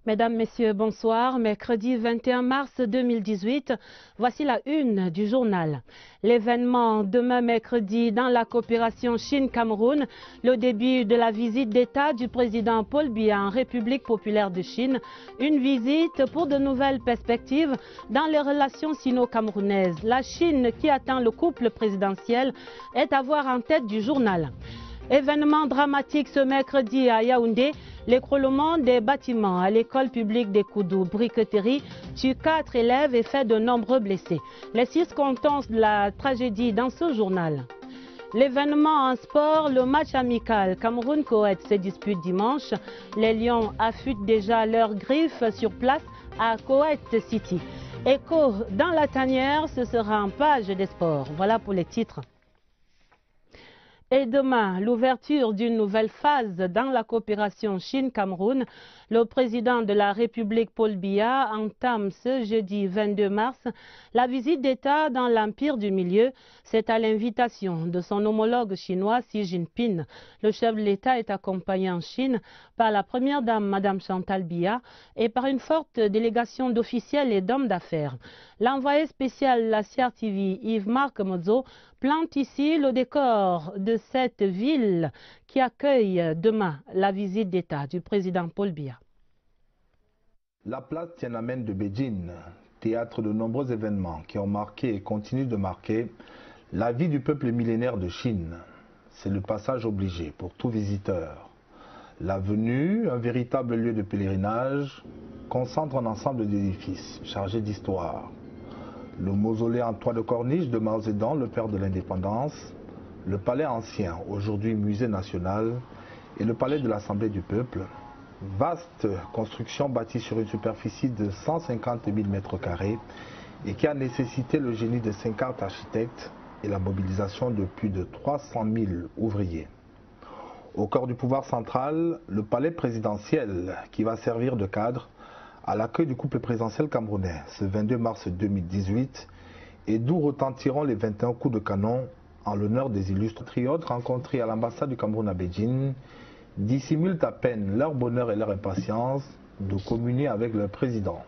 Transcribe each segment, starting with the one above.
Mesdames, Messieurs, bonsoir. Mercredi 21 mars 2018, voici la une du journal. L'événement demain mercredi dans la coopération Chine-Cameroun, le début de la visite d'État du président Paul Biya en République populaire de Chine, une visite pour de nouvelles perspectives dans les relations sino-camerounaises. La Chine qui attend le couple présidentiel est à voir en tête du journal. Événement dramatique ce mercredi à Yaoundé, l'écroulement des bâtiments à l'école publique des Koudou, briqueterie, tue 4 élèves et fait de nombreux blessés. Les circonstances de la tragédie dans ce journal. L'événement en sport, le match amical Cameroun-Koweït se dispute dimanche. Les Lions affûtent déjà leurs griffes sur place à Koweït City. Écho dans la tanière, ce sera en page des sports. Voilà pour les titres. Et demain, l'ouverture d'une nouvelle phase dans la coopération Chine-Cameroun. Le président de la République, Paul Biya, entame ce jeudi 22 mars la visite d'État dans l'Empire du Milieu. C'est à l'invitation de son homologue chinois Xi Jinping. Le chef de l'État est accompagné en Chine par la première dame, Madame Chantal Biya, et par une forte délégation d'officiels et d'hommes d'affaires. L'envoyé spécial la CRTV, Yves-Marc Mozo, plante ici le décor de cette ville qui accueille demain la visite d'État du président Paul Biya. La place Tiananmen de Beijing, théâtre de nombreux événements qui ont marqué et continuent de marquer la vie du peuple millénaire de Chine. C'est le passage obligé pour tout visiteur. L'avenue, un véritable lieu de pèlerinage, concentre un ensemble d'édifices chargés d'histoire. Le mausolée en toit de corniche de Mao Zedong, le père de l'indépendance, le palais ancien, aujourd'hui musée national, et le palais de l'Assemblée du peuple, vaste construction bâtie sur une superficie de 150 000 m² et qui a nécessité le génie de 50 architectes et la mobilisation de plus de 300 000 ouvriers. Au cœur du pouvoir central, le palais présidentiel qui va servir de cadre à l'accueil du couple présidentiel camerounais ce 22 mars 2018 et d'où retentiront les 21 coups de canon en l'honneur des illustres patriotes rencontrés à l'ambassade du Cameroun à Beijing, dissimulent à peine leur bonheur et leur impatience de communier avec leur président.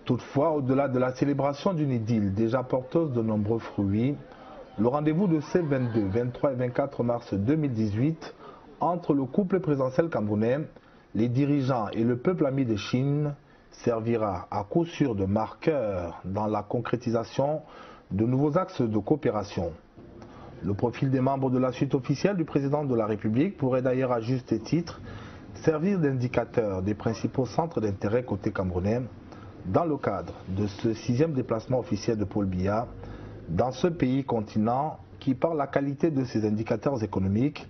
Toutefois, au-delà de la célébration d'une idylle déjà porteuse de nombreux fruits, le rendez-vous de ces 22, 23 et 24 mars 2018 entre le couple présidentiel camerounais, les dirigeants et le peuple ami de Chine servira à coup sûr de marqueur dans la concrétisation de nouveaux axes de coopération. Le profil des membres de la suite officielle du président de la République pourrait d'ailleurs à juste titre servir d'indicateur des principaux centres d'intérêt côté camerounais dans le cadre de ce 6e déplacement officiel de Paul Biya dans ce pays continent qui, par la qualité de ses indicateurs économiques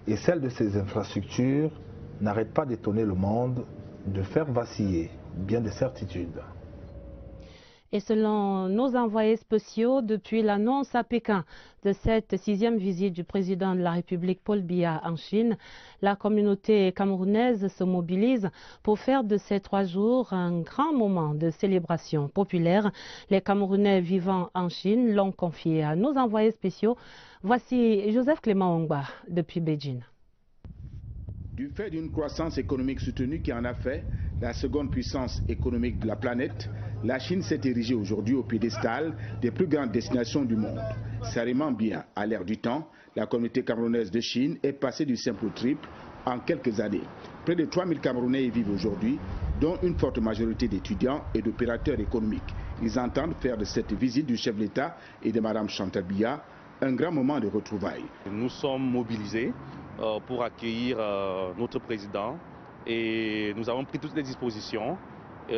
et celle de ses infrastructures, n'arrête pas d'étonner le monde, de faire vaciller bien des certitudes. Et selon nos envoyés spéciaux, depuis l'annonce à Pékin de cette 6e visite du président de la République Paul Biya en Chine, la communauté camerounaise se mobilise pour faire de ces 3 jours un grand moment de célébration populaire. Les Camerounais vivant en Chine l'ont confié à nos envoyés spéciaux. Voici Joseph Clément Ongba depuis Beijing. Du fait d'une croissance économique soutenue qui en a fait la seconde puissance économique de la planète, la Chine s'est érigée aujourd'hui au piédestal des plus grandes destinations du monde. Sérieusement bien, à l'ère du temps, la communauté camerounaise de Chine est passée du simple au triple en quelques années. Près de 3000 Camerounais y vivent aujourd'hui, dont une forte majorité d'étudiants et d'opérateurs économiques. Ils entendent faire de cette visite du chef de l'État et de Mme Chantal Biya un grand moment de retrouvailles. Nous sommes mobilisés pour accueillir notre président et nous avons pris toutes les dispositions.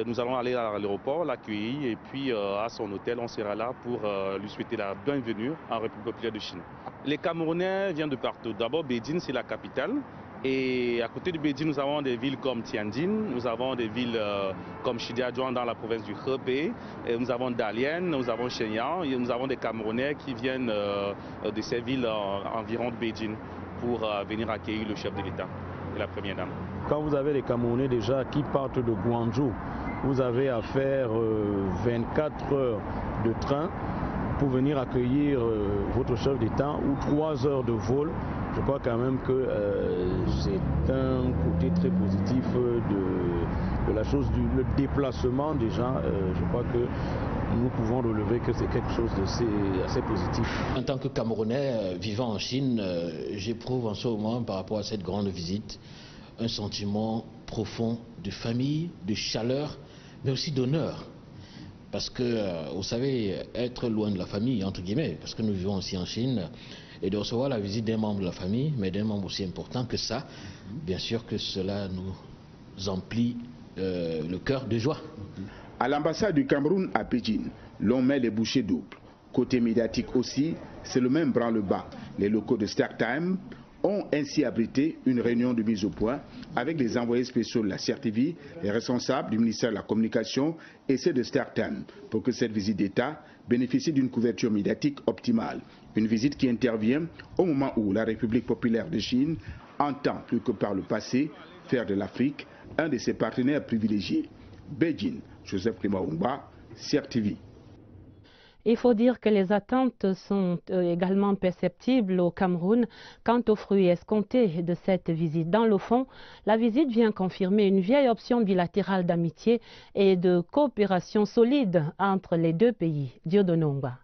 Nous allons aller à l'aéroport, l'accueillir et puis à son hôtel, on sera là pour lui souhaiter la bienvenue en République populaire de Chine. Les Camerounais viennent de partout. D'abord, Beijing, c'est la capitale. Et à côté de Beijing, nous avons des villes comme Tianjin, nous avons des villes comme Shijiazhuang dans la province du Hebei, nous avons Dalian, nous avons Shenyang, et nous avons des Camerounais qui viennent de ces villes environ de Beijing pour venir accueillir le chef de l'État et la première dame. Quand vous avez les Camerounais déjà qui partent de Guangzhou vous avez à faire 24 heures de train pour venir accueillir votre chef d'État ou 3 heures de vol. Je crois quand même que c'est un côté très positif de la chose, le déplacement déjà. Je crois que nous pouvons relever que c'est quelque chose assez positif. En tant que Camerounais vivant en Chine, j'éprouve en ce moment par rapport à cette grande visite un sentiment profond de famille, de chaleur, mais aussi d'honneur. Parce que, vous savez, être loin de la famille, entre guillemets, parce que nous vivons aussi en Chine, et de recevoir la visite d'un membre de la famille, mais d'un membre aussi important que ça, bien sûr que cela nous emplit le cœur de joie. À l'ambassade du Cameroun à Pékin, l'on met les bouchées doubles. Côté médiatique aussi, c'est le même branle-bas. Les locaux de StarTime ont ainsi abrité une réunion de mise au point avec les envoyés spéciaux de la CRTV, les responsables du ministère de la Communication et ceux de StarTime pour que cette visite d'État bénéficie d'une couverture médiatique optimale. Une visite qui intervient au moment où la République populaire de Chine entend, plus que par le passé, faire de l'Afrique un de ses partenaires privilégiés. Beijing, Joseph Klimaoumba, CRTV. Il faut dire que les attentes sont également perceptibles au Cameroun quant aux fruits escomptés de cette visite. Dans le fond, la visite vient confirmer une vieille option bilatérale d'amitié et de coopération solide entre les deux pays. Dieudonné Ngba.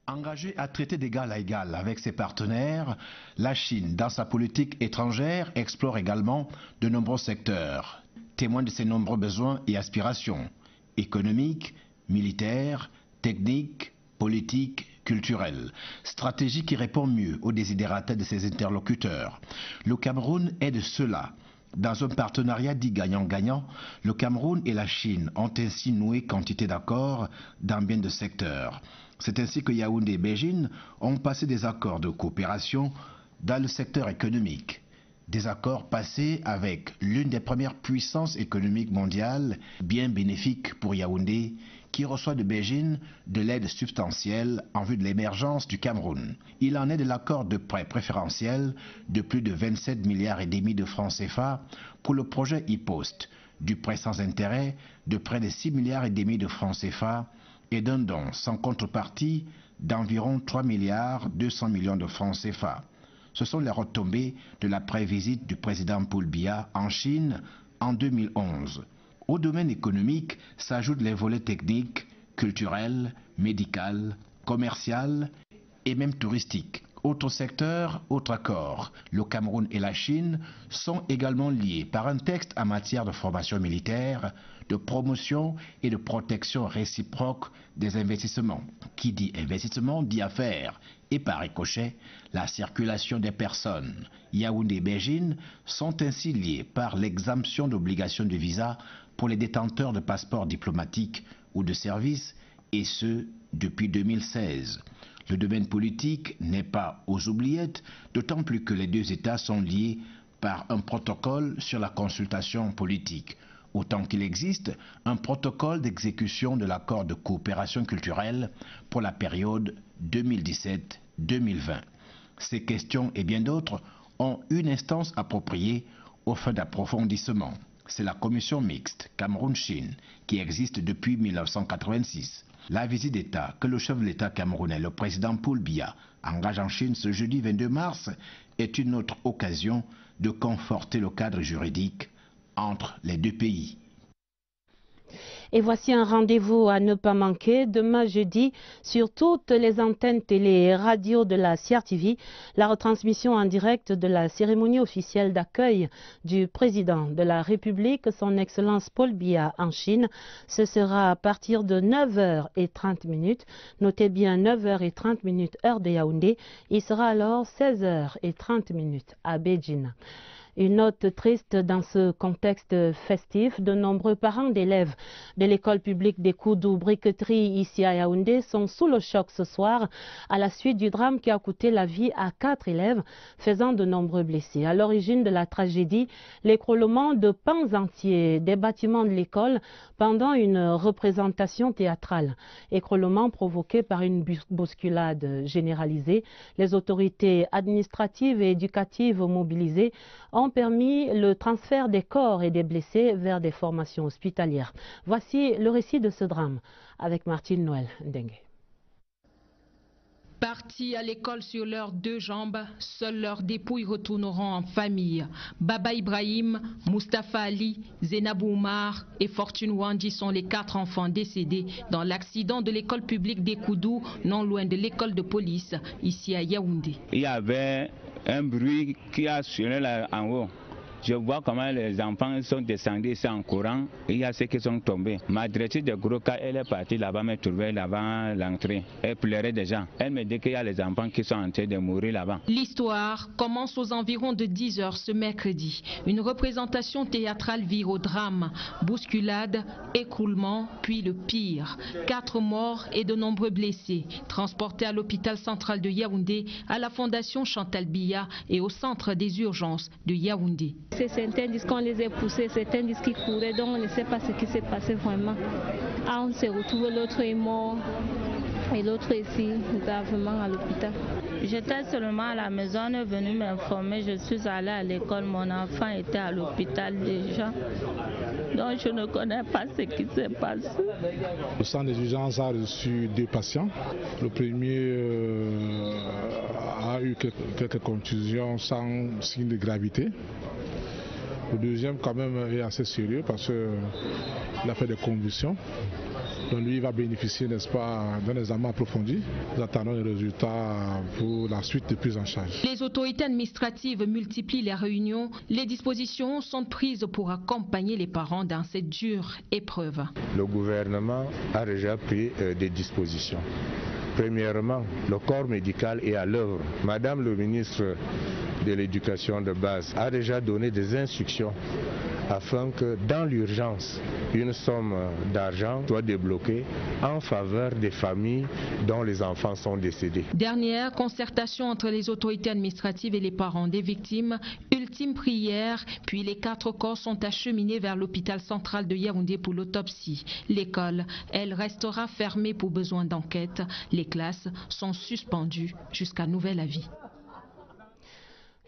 Engagée à traiter d'égal à égal avec ses partenaires, la Chine, dans sa politique étrangère, explore également de nombreux secteurs, témoin de ses nombreux besoins et aspirations, économiques, militaires, techniques, politiques, culturelles. Stratégie qui répond mieux aux desiderata de ses interlocuteurs. Le Cameroun est de cela. Dans un partenariat dit gagnant-gagnant, le Cameroun et la Chine ont ainsi noué quantité d'accords dans bien de secteurs. C'est ainsi que Yaoundé et Beijing ont passé des accords de coopération dans le secteur économique. Des accords passés avec l'une des premières puissances économiques mondiales, bien bénéfiques pour Yaoundé, qui reçoit de Beijing de l'aide substantielle en vue de l'émergence du Cameroun. Il en est de l'accord de prêt préférentiel de plus de 27 milliards et demi de francs CFA pour le projet e-Post, du prêt sans intérêt de près de 6 milliards et demi de francs CFA et d'un don sans contrepartie d'environ 3 milliards 200 millions de francs CFA. Ce sont les retombées de la pré-visite du président Paul Biya en Chine en 2011. Au domaine économique s'ajoutent les volets techniques, culturels, médical, commercial et même touristiques. Autre secteur, autre accord. Le Cameroun et la Chine sont également liés par un texte en matière de formation militaire, de promotion et de protection réciproque des investissements. Qui dit investissement dit affaires. Et par ricochet, la circulation des personnes. Yaoundé et Beijing sont ainsi liés par l'exemption d'obligation de visa pour les détenteurs de passeports diplomatiques ou de services, et ce, depuis 2016. Le domaine politique n'est pas aux oubliettes, d'autant plus que les deux États sont liés par un protocole sur la consultation politique. Autant qu'il existe un protocole d'exécution de l'accord de coopération culturelle pour la période 2017-2020. Ces questions et bien d'autres ont une instance appropriée aux fins d'approfondissement. C'est la commission mixte Cameroun-Chine qui existe depuis 1986. La visite d'État que le chef de l'État camerounais, le président Paul Biya, engage en Chine ce jeudi 22 mars est une autre occasion de conforter le cadre juridique entre les deux pays. Et voici un rendez-vous à ne pas manquer demain jeudi sur toutes les antennes télé et radio de la CRTV, la retransmission en direct de la cérémonie officielle d'accueil du président de la République, son Excellence Paul Biya en Chine. Ce sera à partir de 9h30. Notez bien 9h30 heure de Yaoundé. Il sera alors 16h30 à Beijing. Une note triste dans ce contexte festif, de nombreux parents d'élèves de l'école publique des Koudou Briqueterie ici à Yaoundé sont sous le choc ce soir à la suite du drame qui a coûté la vie à 4 élèves, faisant de nombreux blessés. À l'origine de la tragédie, l'écroulement de pans entiers des bâtiments de l'école pendant une représentation théâtrale. Écroulement provoqué par une bousculade généralisée. Les autorités administratives et éducatives mobilisées ont ont permis le transfert des corps et des blessés vers des formations hospitalières. Voici le récit de ce drame avec Martine Noël Ndengue. Partis à l'école sur leurs deux jambes, seuls leurs dépouilles retourneront en famille. Baba Ibrahim, Mustafa Ali, Zainabou Oumar et Fortune Wandi sont les 4 enfants décédés dans l'accident de l'école publique d'Ekoudou, non loin de l'école de police, ici à Yaoundé. Il y avait un bruit qui a sonné là en haut. Je vois comment les enfants sont descendus ici en courant. Il y a ceux qui sont tombés. Ma directrice de Gourouka, elle est partie là-bas, me trouver là-bas l'entrée. Elle pleurait déjà. Elle me dit qu'il y a les enfants qui sont en train de mourir là-bas. L'histoire commence aux environs de 10 h ce mercredi. Une représentation théâtrale vire au drame. Bousculade, écroulement, puis le pire. 4 morts et de nombreux blessés. Transportés à l'hôpital central de Yaoundé, à la fondation Chantal Biya et au centre des urgences de Yaoundé. Certains disent qu'on les a poussés, certains disent qu'ils couraient, donc on ne sait pas ce qui s'est passé vraiment. Ah, on s'est retrouvé, l'autre est mort et l'autre ici, gravement à l'hôpital. J'étais seulement à la maison, on est venu m'informer, je suis allée à l'école, mon enfant était à l'hôpital déjà. Donc je ne connais pas ce qui s'est passé. Le centre des urgences a reçu 2 patients. Le premier a eu quelques contusions sans signe de gravité. Le deuxième quand même est assez sérieux parce qu'il a fait des convulsions. Donc lui il va bénéficier, n'est-ce pas, d'un examen approfondi. Nous attendons les résultats pour la suite de prise en charge. Les autorités administratives multiplient les réunions. Les dispositions sont prises pour accompagner les parents dans cette dure épreuve. Le gouvernement a déjà pris des dispositions. Premièrement, le corps médical est à l'œuvre. Madame le ministre de l'Éducation de base a déjà donné des instructions afin que dans l'urgence, une somme d'argent soit débloquée en faveur des familles dont les enfants sont décédés. Dernière concertation entre les autorités administratives et les parents des victimes, ultime prière, puis les 4 corps sont acheminés vers l'hôpital central de Yaoundé pour l'autopsie. L'école, elle, restera fermée pour besoin d'enquête. Les classes sont suspendues jusqu'à nouvel avis.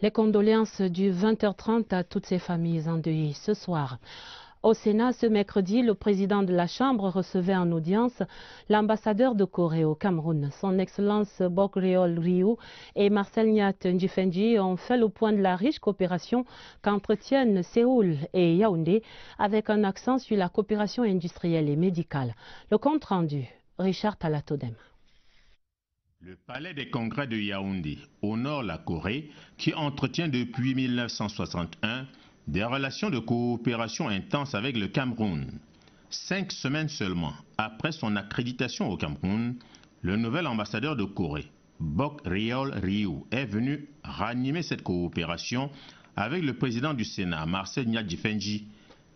Les condoléances du 20h30 à toutes ces familles endeuillées ce soir. Au Sénat, ce mercredi, le président de la Chambre recevait en audience l'ambassadeur de Corée au Cameroun. Son Excellence Bok Réol-Ryu et Marcel Nyat Ndjifendji ont fait le point de la riche coopération qu'entretiennent Séoul et Yaoundé, avec un accent sur la coopération industrielle et médicale. Le compte rendu, Richard Talatodem. Le palais des congrès de Yaoundé honore la Corée qui entretient depuis 1961 des relations de coopération intenses avec le Cameroun. 5 semaines seulement après son accréditation au Cameroun, le nouvel ambassadeur de Corée, Bok Réol-Ryu, est venu ranimer cette coopération avec le président du Sénat, Marcel Nyat Ndjifendji.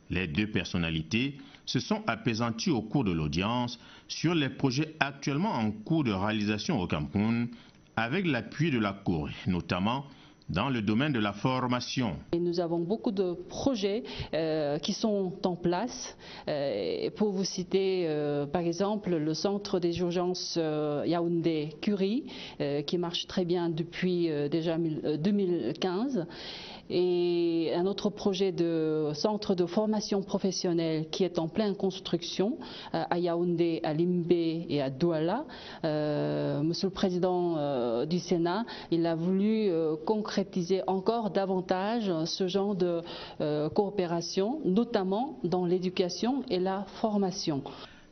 Les 2 personnalités se sont apaisanties au cours de l'audience sur les projets actuellement en cours de réalisation au Cameroun avec l'appui de la Corée, notamment dans le domaine de la formation. Et nous avons beaucoup de projets qui sont en place. Pour vous citer par exemple le centre des urgences Yaoundé-Curie qui marche très bien depuis déjà 2015. Et un autre projet de centre de formation professionnelle qui est en pleine construction à Yaoundé, à Limbé et à Douala. Monsieur le Président du Sénat, il a voulu concrétiser encore davantage ce genre de coopération, notamment dans l'éducation et la formation.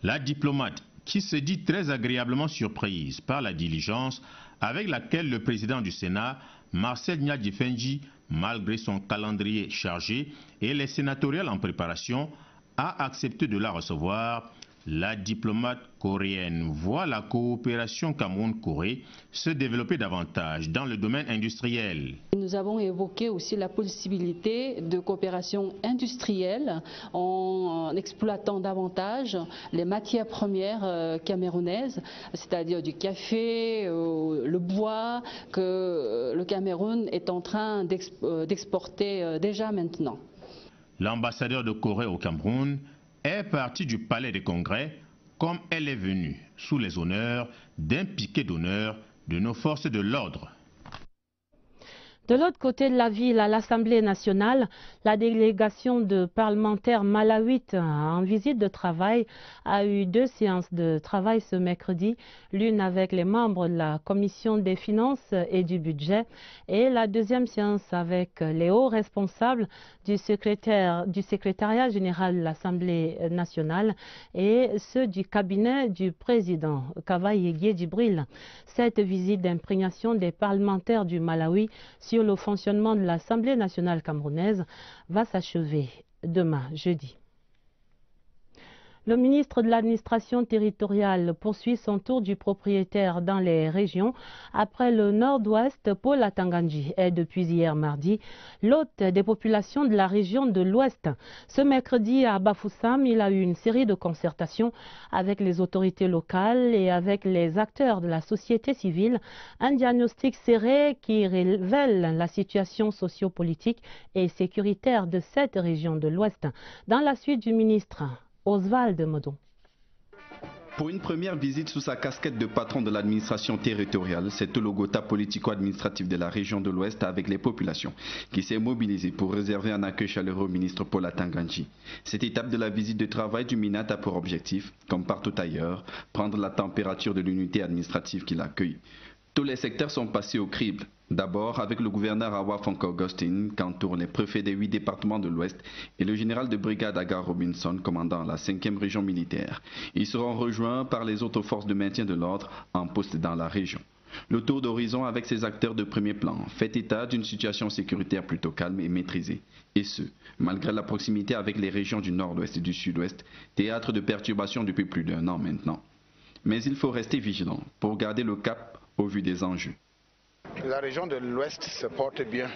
La diplomate, qui se dit très agréablement surprise par la diligence avec laquelle le président du Sénat, Marcel Nyat Ndjifendji, malgré son calendrier chargé et les sénatoriales en préparation, a accepté de la recevoir. La diplomate coréenne voit la coopération Cameroun-Corée se développer davantage dans le domaine industriel. Nous avons évoqué aussi la possibilité de coopération industrielle en exploitant davantage les matières premières camerounaises, c'est-à-dire du café, le bois, que le Cameroun est en train d'exporter déjà maintenant. L'ambassadeur de Corée au Cameroun est partie du palais des congrès comme elle est venue, sous les honneurs d'un piquet d'honneur de nos forces de l'ordre. De l'autre côté de la ville, à l'Assemblée nationale, la délégation de parlementaires malawites en visite de travail a eu 2 séances de travail ce mercredi, l'une avec les membres de la Commission des finances et du budget et la deuxième séance avec les hauts responsables du secrétariat général de l'Assemblée nationale et ceux du cabinet du président Kavaye Djibril. Cette visite d'imprégnation des parlementaires du Malawi sur le fonctionnement de l'Assemblée nationale camerounaise va s'achever demain, jeudi. Le ministre de l'administration territoriale poursuit son tour du propriétaire dans les régions. Après le nord-ouest, Paul Atangandji est depuis hier mardi l'hôte des populations de la région de l'ouest. Ce mercredi à Bafoussam, il a eu une série de concertations avec les autorités locales et avec les acteurs de la société civile. Un diagnostic serré qui révèle la situation sociopolitique et sécuritaire de cette région de l'ouest. Dans la suite du ministre Oswald Modon. Pour une première visite sous sa casquette de patron de l'administration territoriale, c'est le Logota politico-administratif de la région de l'Ouest avec les populations qui s'est mobilisé pour réserver un accueil chaleureux au ministre Paul Atangandji. Cette étape de la visite de travail du MINAT a pour objectif, comme partout ailleurs, prendre la température de l'unité administrative qui l'accueille. Tous les secteurs sont passés au crible. D'abord avec le gouverneur Awa Fonko Augustin, qu'entourent les préfets des 8 départements de l'Ouest et le général de brigade Agar Robinson, commandant la 5e région militaire. Ils seront rejoints par les autres forces de maintien de l'ordre en poste dans la région. Le tour d'horizon avec ces acteurs de premier plan fait état d'une situation sécuritaire plutôt calme et maîtrisée. Et ce, malgré la proximité avec les régions du nord-ouest et du sud-ouest, théâtre de perturbations depuis plus d'1 an maintenant. Mais il faut rester vigilant pour garder le cap au vu des enjeux. La région de l'Ouest se porte bien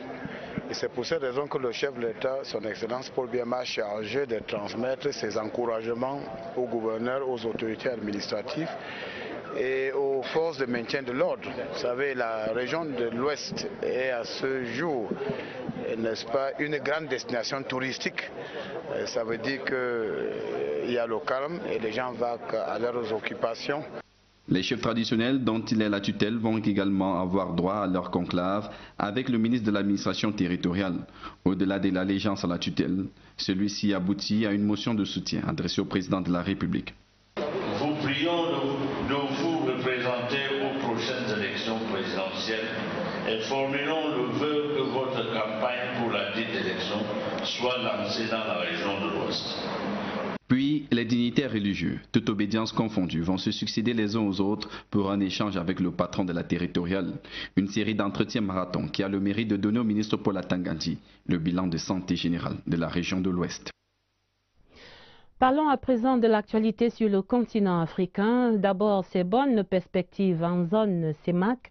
et c'est pour cette raison que le chef de l'État, son Excellence Paul Biya, a chargé de transmettre ses encouragements aux gouverneurs, aux autorités administratives et aux forces de maintien de l'ordre. Vous savez, la région de l'Ouest est à ce jour, n'est-ce pas, une grande destination touristique. Ça veut dire qu'il y a le calme et les gens vont à leurs occupations. Les chefs traditionnels dont il est la tutelle vont également avoir droit à leur conclave avec le ministre de l'administration territoriale. Au-delà de l'allégeance à la tutelle, celui-ci aboutit à une motion de soutien adressée au président de la République. Vous prions de vous représenter aux prochaines élections présidentielles et formulons le vœu que votre campagne pour la dite élection soit lancée dans la région de l'Ouest. Puis, les dignitaires religieux, toute obédience confondue, vont se succéder les uns aux autres pour un échange avec le patron de la territoriale. Une série d'entretiens marathon qui a le mérite de donner au ministre Paul Atangandji le bilan de santé générale de la région de l'Ouest. Parlons à présent de l'actualité sur le continent africain. D'abord, ces bonnes perspectives en zone CEMAC.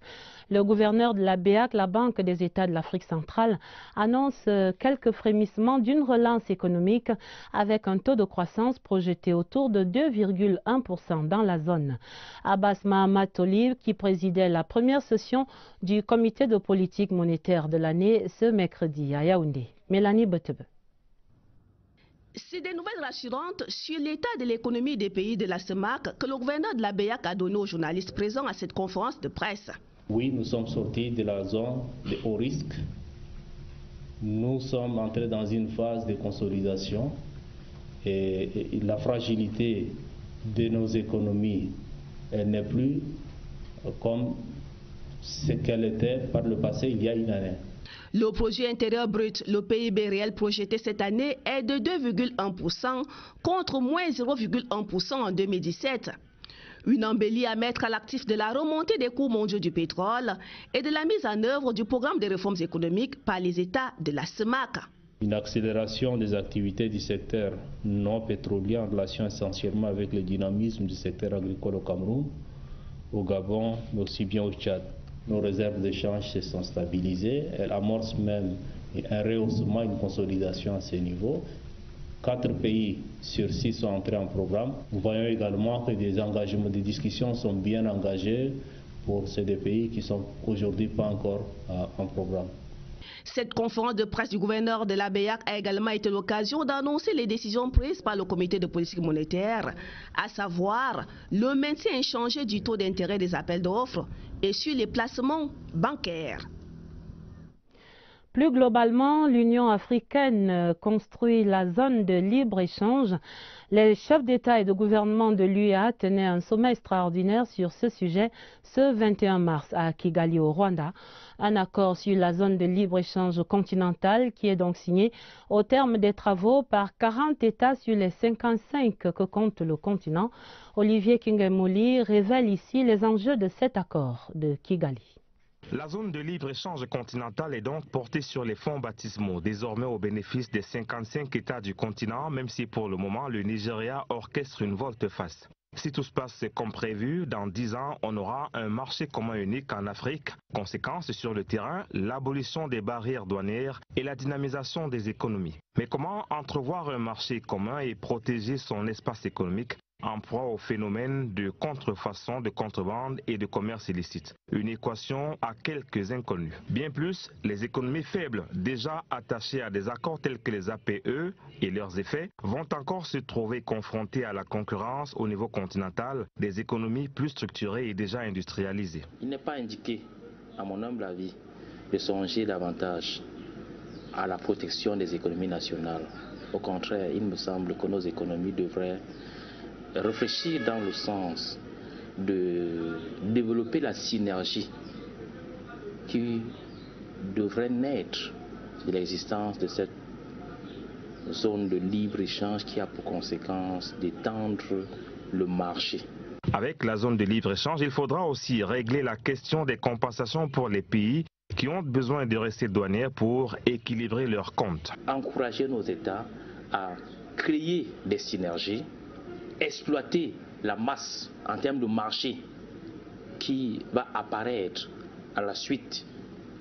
Le gouverneur de la BEAC, la Banque des États de l'Afrique centrale, annonce quelques frémissements d'une relance économique avec un taux de croissance projeté autour de 2,1% dans la zone. Abbas Mahamat Olive, qui présidait la première session du comité de politique monétaire de l'année ce mercredi à Yaoundé. Mélanie Botebe. C'est des nouvelles rassurantes sur l'état de l'économie des pays de la CEMAC que le gouverneur de la BEAC a donné aux journalistes présents à cette conférence de presse. Oui, nous sommes sortis de la zone de haut risque. Nous sommes entrés dans une phase de consolidation et la fragilité de nos économies n'est plus comme ce qu'elle était par le passé il y a une année. Le produit intérieur brut, le PIB réel projeté cette année est de 2,1% contre moins 0,1% en 2017. Une embellie à mettre à l'actif de la remontée des cours mondiaux du pétrole et de la mise en œuvre du programme de réformes économiques par les États de la CEMAC. Une accélération des activités du secteur non pétrolier en relation essentiellement avec le dynamisme du secteur agricole au Cameroun, au Gabon, mais aussi bien au Tchad. Nos réserves d'échange se sont stabilisées. Elles amorcent même un rehaussement, une consolidation à ce niveau. 4 pays sur 6 sont entrés en programme. Nous voyons également que des engagements, des discussions sont bien engagées pour ces 2 pays qui sont aujourd'hui pas encore en programme. Cette conférence de presse du gouverneur de la BEAC a également été l'occasion d'annoncer les décisions prises par le comité de politique monétaire, à savoir le maintien inchangé du taux d'intérêt des appels d'offres et sur les placements bancaires. Plus globalement, l'Union africaine construit la zone de libre-échange. Les chefs d'État et de gouvernement de l'UEA tenaient un sommet extraordinaire sur ce sujet ce 21 mars à Kigali au Rwanda. Un accord sur la zone de libre-échange continentale qui est donc signé au terme des travaux par 40 États sur les 55 que compte le continent. Olivier Kingemouli révèle ici les enjeux de cet accord de Kigali. La zone de libre-échange continentale est donc portée sur les fonds baptismaux, désormais au bénéfice des 55 États du continent, même si pour le moment le Nigeria orchestre une volte-face. Si tout se passe comme prévu, dans 10 ans, on aura un marché commun unique en Afrique. Conséquence sur le terrain, l'abolition des barrières douanières et la dynamisation des économies. Mais comment entrevoir un marché commun et protéger son espace économique en proie au phénomène de contrefaçon, de contrebande et de commerce illicite? Une équation à quelques inconnus. Bien plus, les économies faibles, déjà attachées à des accords tels que les APE et leurs effets, vont encore se trouver confrontées à la concurrence au niveau continental des économies plus structurées et déjà industrialisées. Il n'est pas indiqué, à mon humble avis, de songer davantage à la protection des économies nationales. Au contraire, il me semble que nos économies devraient réfléchir dans le sens de développer la synergie qui devrait naître de l'existence de cette zone de libre-échange qui a pour conséquence d'étendre le marché. Avec la zone de libre-échange, il faudra aussi régler la question des compensations pour les pays qui ont besoin de recettes douanières pour équilibrer leurs comptes. Encourager nos États à créer des synergies, exploiter la masse en termes de marché qui va apparaître à la suite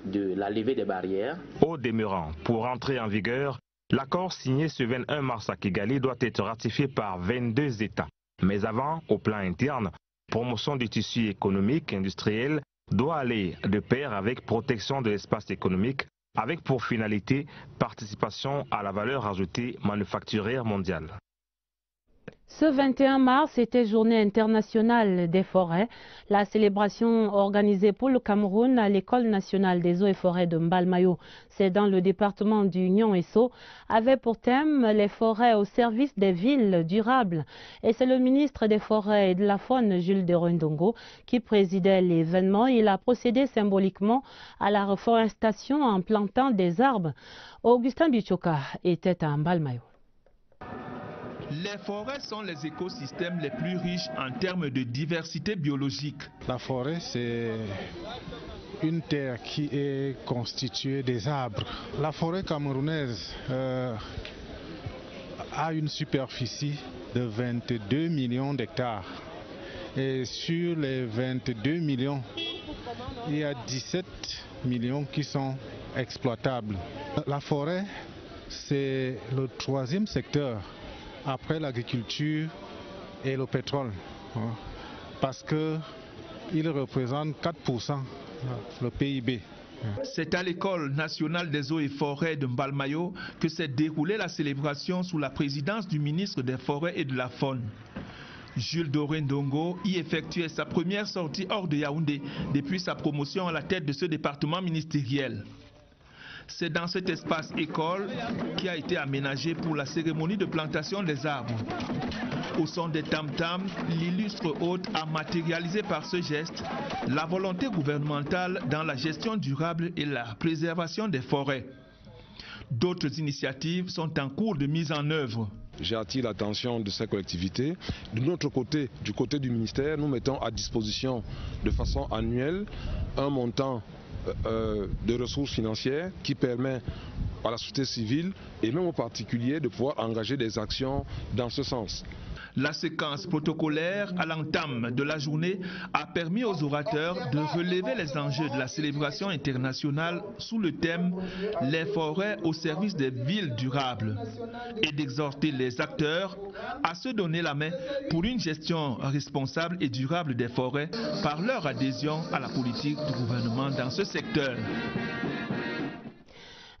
de la levée des barrières. Au demeurant, pour entrer en vigueur, l'accord signé ce 21 mars à Kigali doit être ratifié par 22 États. Mais avant, au plan interne, promotion du tissu économique industriel doit aller de pair avec protection de l'espace économique, avec pour finalité participation à la valeur ajoutée manufacturière mondiale. Ce 21 mars était Journée internationale des forêts. La célébration organisée pour le Cameroun à l'École nationale des eaux et forêts de Mbalmayo, c'est dans le département du Nion-Esso, avait pour thème les forêts au service des villes durables. Et c'est le ministre des Forêts et de la Faune, Jules Dorindongo, qui présidait l'événement. Il a procédé symboliquement à la reforestation en plantant des arbres. Augustin Bichoka était à Mbalmayo. Les forêts sont les écosystèmes les plus riches en termes de diversité biologique. La forêt, c'est une terre qui est constituée des arbres. La forêt camerounaise a une superficie de 22 millions d'hectares. Et sur les 22 millions, il y a 17 millions qui sont exploitables. La forêt, c'est le troisième secteur après l'agriculture et le pétrole, parce qu'il représente 4% le PIB. C'est à l'École nationale des eaux et forêts de Mbalmayo que s'est déroulée la célébration sous la présidence du ministre des Forêts et de la Faune. Jules Dorindongo y effectuait sa première sortie hors de Yaoundé depuis sa promotion à la tête de ce département ministériel. C'est dans cet espace école qui a été aménagé pour la cérémonie de plantation des arbres. Au son des tam-tams, l'illustre hôte a matérialisé par ce geste la volonté gouvernementale dans la gestion durable et la préservation des forêts. D'autres initiatives sont en cours de mise en œuvre. J'attire l'attention de ces collectivités. De notre côté, du côté du ministère, nous mettons à disposition de façon annuelle un montant de ressources financières qui permet à la société civile et même aux particuliers de pouvoir engager des actions dans ce sens. La séquence protocolaire à l'entame de la journée a permis aux orateurs de relever les enjeux de la célébration internationale sous le thème « Les forêts au service des villes durables » et d'exhorter les acteurs à se donner la main pour une gestion responsable et durable des forêts par leur adhésion à la politique du gouvernement dans ce secteur.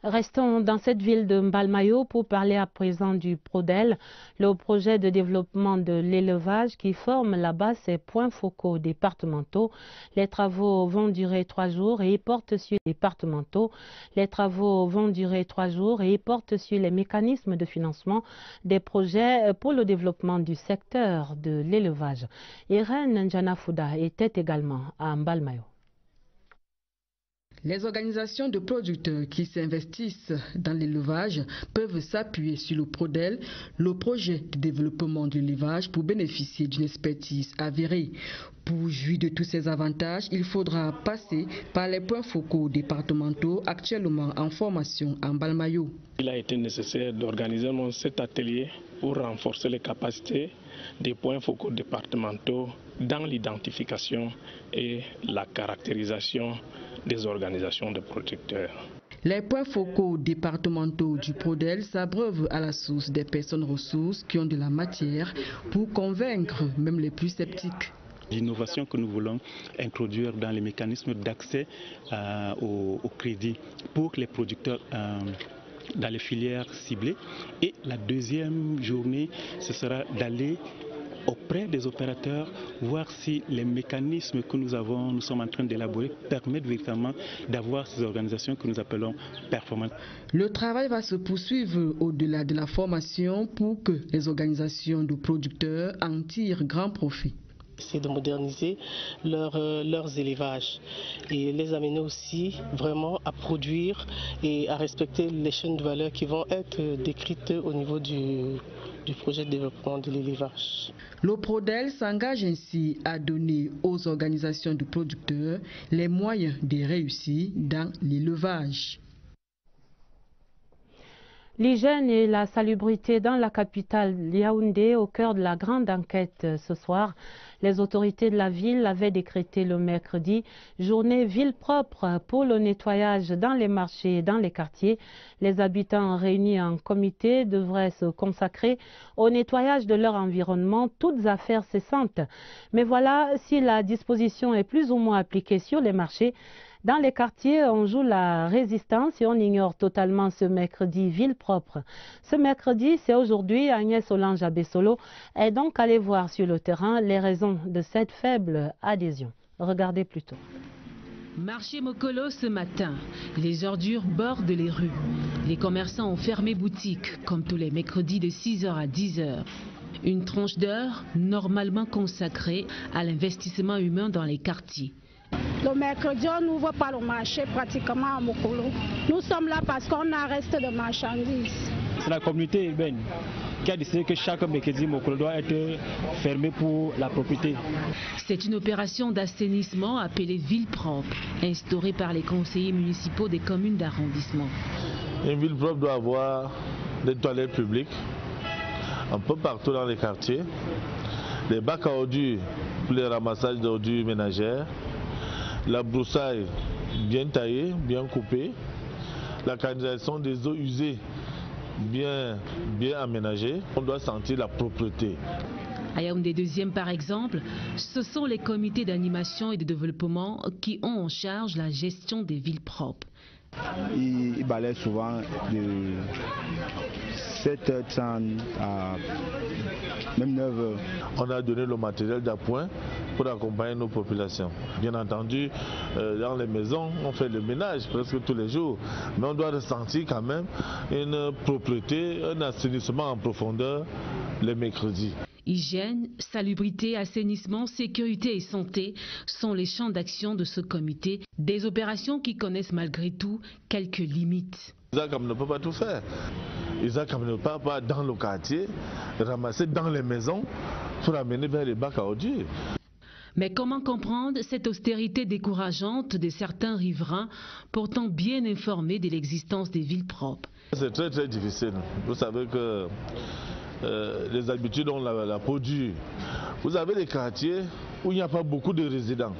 Restons dans cette ville de Mbalmayo pour parler à présent du PRODEL, le projet de développement de l'élevage qui forme là-bas ses points focaux départementaux. Les travaux vont durer 3 jours et portent sur les départementaux. Les travaux vont durer 3 jours et portent sur les mécanismes de financement des projets pour le développement du secteur de l'élevage. Irène Njanafuda était également à Mbalmayo. Les organisations de producteurs qui s'investissent dans l'élevage peuvent s'appuyer sur le PRODEL, le projet de développement de l'élevage, pour bénéficier d'une expertise avérée. Pour jouir de tous ces avantages, il faudra passer par les points focaux départementaux actuellement en formation à Mbalmayo. Il a été nécessaire d'organiser cet atelier pour renforcer les capacités des points focaux départementaux dans l'identification et la caractérisation des organisations de producteurs. Les points focaux départementaux du PRODEL s'abreuvent à la source des personnes ressources qui ont de la matière pour convaincre même les plus sceptiques. L'innovation que nous voulons introduire dans les mécanismes d'accès au crédit pour les producteurs dans les filières ciblées. Et la deuxième journée, ce sera d'aller auprès des opérateurs, voir si les mécanismes que nous sommes en train d'élaborer permettent véritablement d'avoir ces organisations que nous appelons performantes. Le travail va se poursuivre au-delà de la formation pour que les organisations de producteurs en tirent grand profit. C'est de moderniser leurs élevages et les amener aussi vraiment à produire et à respecter les chaînes de valeur qui vont être décrites au niveau du projet de développement de l'élevage. Le PRODEL s'engage ainsi à donner aux organisations de producteurs les moyens de réussir dans l'élevage. L'hygiène et la salubrité dans la capitale Yaoundé au cœur de la grande enquête ce soir. Les autorités de la ville avaient décrété le mercredi journée ville propre pour le nettoyage dans les marchés et dans les quartiers. Les habitants réunis en comité devraient se consacrer au nettoyage de leur environnement, toutes affaires cessantes. Mais voilà, si la disposition est plus ou moins appliquée sur les marchés, dans les quartiers, on joue la résistance et on ignore totalement ce mercredi ville propre. Ce mercredi, c'est aujourd'hui, Agnès Solange Abessolo est donc allée voir sur le terrain les raisons de cette faible adhésion. Regardez plutôt. Marché Mokolo ce matin, les ordures bordent les rues. Les commerçants ont fermé boutique, comme tous les mercredis de 6h à 10h. Une tranche d'heure normalement consacrée à l'investissement humain dans les quartiers. Le mercredi, on n'ouvre pas le marché pratiquement à Mokolo. Nous sommes là parce qu'on a resté de marchandises. C'est la communauté urbaine qui a décidé que chaque mercredi, Mokolo doit être fermé pour la propriété. C'est une opération d'assainissement appelée ville propre, instaurée par les conseillers municipaux des communes d'arrondissement. Une ville propre doit avoir des toilettes publiques un peu partout dans les quartiers, des bacs à ordures pour les ramassages d'ordures ménagères, la broussaille bien taillée, bien coupée, la canalisation des eaux usées bien aménagée. On doit sentir la propreté. À Yaoundé 2e par exemple, ce sont les comités d'animation et de développement qui ont en charge la gestion des villes propres. Il balaie souvent de 7h30 à même 9h. On a donné le matériel d'appoint pour accompagner nos populations. Bien entendu, dans les maisons, on fait le ménage presque tous les jours. Mais on doit ressentir quand même une propreté, un assainissement en profondeur les mercredis. Hygiène, salubrité, assainissement, sécurité et santé sont les champs d'action de ce comité. Des opérations qui connaissent malgré tout quelques limites. Isakam ne peut pas tout faire. Isakam ne peut pas dans le quartier, ramasser dans les maisons pour amener vers les bacs à ordures. Mais comment comprendre cette austérité décourageante de certains riverains pourtant bien informés de l'existence des villes propres? C'est très très difficile. Vous savez que les habitudes ont la peau dure. Vous avez des quartiers où il n'y a pas beaucoup de résidents.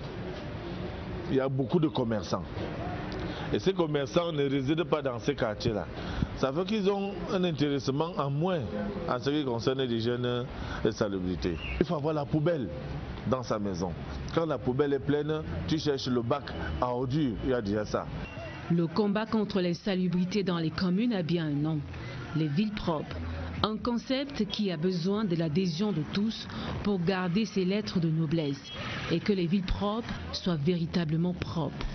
Il y a beaucoup de commerçants. Et ces commerçants ne résident pas dans ces quartiers-là. Ça fait qu'ils ont un intéressement en moins en ce qui concerne l'hygiène et la salubrité. Il faut avoir la poubelle dans sa maison. Quand la poubelle est pleine, tu cherches le bac à ordures, il y a déjà ça. Le combat contre l'insalubrité dans les communes a bien un nom, les villes propres. Un concept qui a besoin de l'adhésion de tous pour garder ses lettres de noblesse et que les villes propres soient véritablement propres.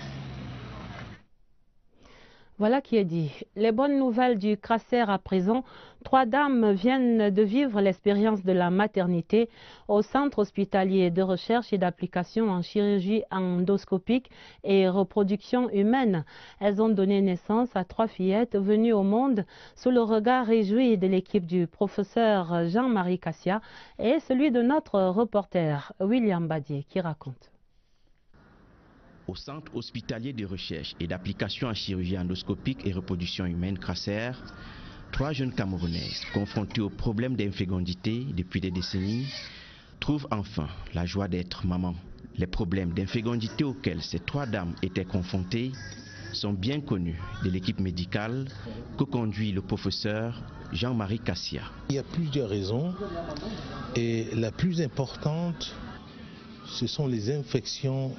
Voilà qui est dit. Les bonnes nouvelles du Crasser à présent. 3 dames viennent de vivre l'expérience de la maternité au centre hospitalier de recherche et d'application en chirurgie endoscopique et reproduction humaine. Elles ont donné naissance à 3 fillettes venues au monde sous le regard réjoui de l'équipe du professeur Jean-Marie Cassia et celui de notre reporter William Badier qui raconte. Au centre hospitalier de recherche et d'application en chirurgie endoscopique et reproduction humaine Crasser, 3 jeunes Camerounaises confrontées aux problèmes d'infécondité depuis des décennies trouvent enfin la joie d'être maman. Les problèmes d'infécondité auxquels ces 3 dames étaient confrontées sont bien connus de l'équipe médicale que conduit le professeur Jean-Marie Cassia. Il y a plusieurs raisons et la plus importante, ce sont les infections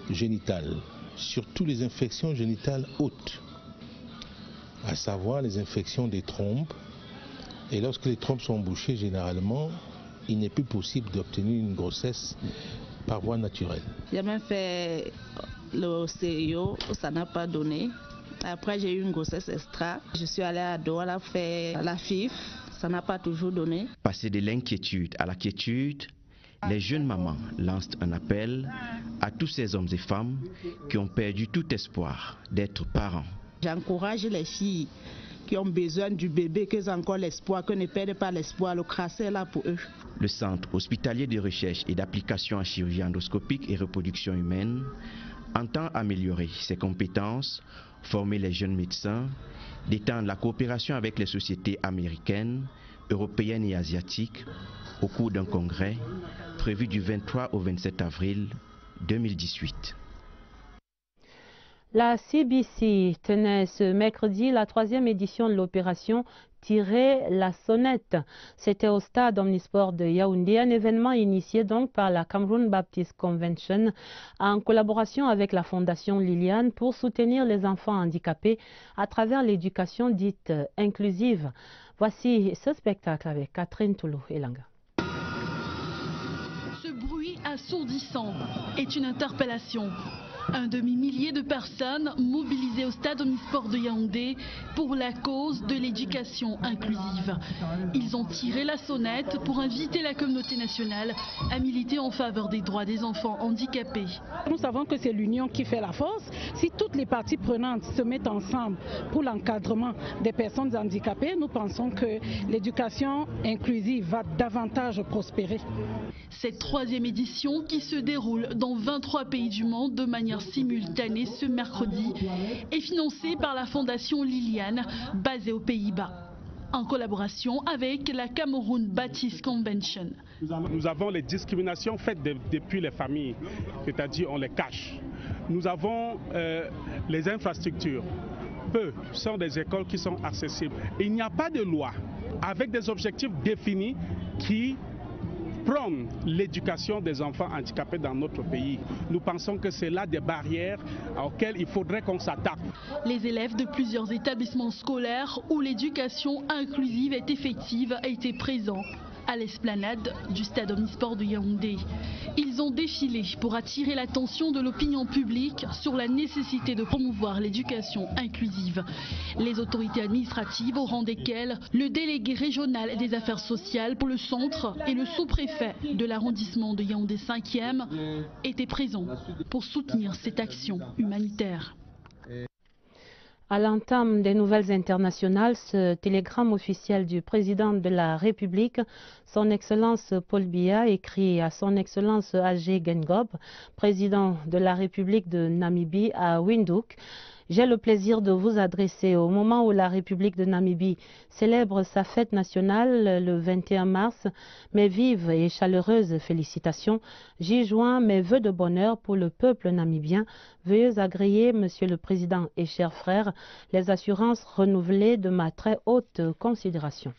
génitales, surtout les infections génitales hautes, à savoir les infections des trompes. Et lorsque les trompes sont bouchées, généralement, il n'est plus possible d'obtenir une grossesse par voie naturelle. J'ai même fait le CIO, ça n'a pas donné. Après, j'ai eu une grossesse extra. Je suis allée à Douala faire la FIF, ça n'a pas toujours donné. Passer de l'inquiétude à la quiétude, les jeunes mamans lancent un appel à tous ces hommes et femmes qui ont perdu tout espoir d'être parents. J'encourage les filles qui ont besoin du bébé, qu'elles ont encore l'espoir, que ne perdent pas l'espoir. Le Crasser est là pour eux. Le centre hospitalier de recherche et d'application en chirurgie endoscopique et reproduction humaine entend améliorer ses compétences, former les jeunes médecins, d'étendre la coopération avec les sociétés américaines, européennes et asiatiques au cours d'un congrès prévu du 23 au 27 avril 2018. La CBC tenait ce mercredi la 3e édition de l'opération Tirer la sonnette. C'était au stade Omnisport de Yaoundé, un événement initié donc par la Cameroun Baptist Convention en collaboration avec la Fondation Liliane pour soutenir les enfants handicapés à travers l'éducation dite inclusive. Voici ce spectacle avec Catherine Toulou et Langa. Ce bruit assourdissant est une interpellation. Un demi-millier de personnes mobilisées au stade Omnisport de Yaoundé pour la cause de l'éducation inclusive. Ils ont tiré la sonnette pour inviter la communauté nationale à militer en faveur des droits des enfants handicapés. Nous savons que c'est l'union qui fait la force. Si toutes les parties prenantes se mettent ensemble pour l'encadrement des personnes handicapées, nous pensons que l'éducation inclusive va davantage prospérer. Cette 3e édition qui se déroule dans 23 pays du monde de manière simultanée ce mercredi est financée par la Fondation Liliane basée aux Pays-Bas en collaboration avec la Cameroun Baptist Convention. Nous avons les discriminations faites depuis les familles, c'est-à-dire on les cache. Nous avons les infrastructures. Peu sont des écoles qui sont accessibles. Il n'y a pas de loi avec des objectifs définis qui prône l'éducation des enfants handicapés dans notre pays. Nous pensons que c'est là des barrières auxquelles il faudrait qu'on s'attaque. Les élèves de plusieurs établissements scolaires où l'éducation inclusive est effective étaient présents à l'esplanade du stade Omnisport de Yaoundé. Ils ont défilé pour attirer l'attention de l'opinion publique sur la nécessité de promouvoir l'éducation inclusive. Les autorités administratives, au rang desquelles le délégué régional des affaires sociales pour le centre et le sous-préfet de l'arrondissement de Yaoundé 5e, étaient présents pour soutenir cette action humanitaire. À l'entame des nouvelles internationales, ce télégramme officiel du président de la République, son Excellence Paul Biya, écrit à son Excellence Agé Geingob, président de la République de Namibie à Windhoek. J'ai le plaisir de vous adresser au moment où la République de Namibie célèbre sa fête nationale le 21 mars. Mes vives et chaleureuses félicitations. J'y joins mes vœux de bonheur pour le peuple namibien. Veuillez agréer, Monsieur le Président et chers frères, les assurances renouvelées de ma très haute considération.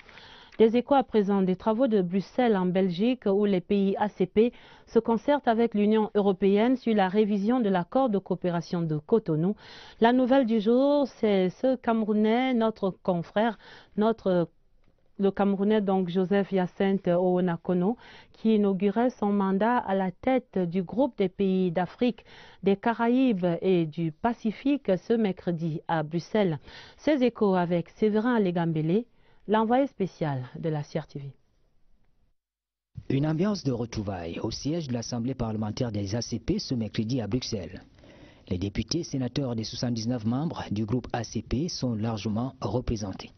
Des échos à présent des travaux de Bruxelles en Belgique où les pays ACP se concertent avec l'Union européenne sur la révision de l'accord de coopération de Cotonou. La nouvelle du jour, c'est ce Camerounais, notre confrère, le Camerounais donc Joseph Hyacinthe Oonakono, qui inaugurait son mandat à la tête du groupe des pays d'Afrique, des Caraïbes et du Pacifique ce mercredi à Bruxelles. Ces échos avec Séverin Legambélé, l'envoyé spécial de la CRTV. Une ambiance de retrouvailles au siège de l'Assemblée parlementaire des ACP ce mercredi à Bruxelles. Les députés sénateurs des 79 membres du groupe ACP sont largement représentés.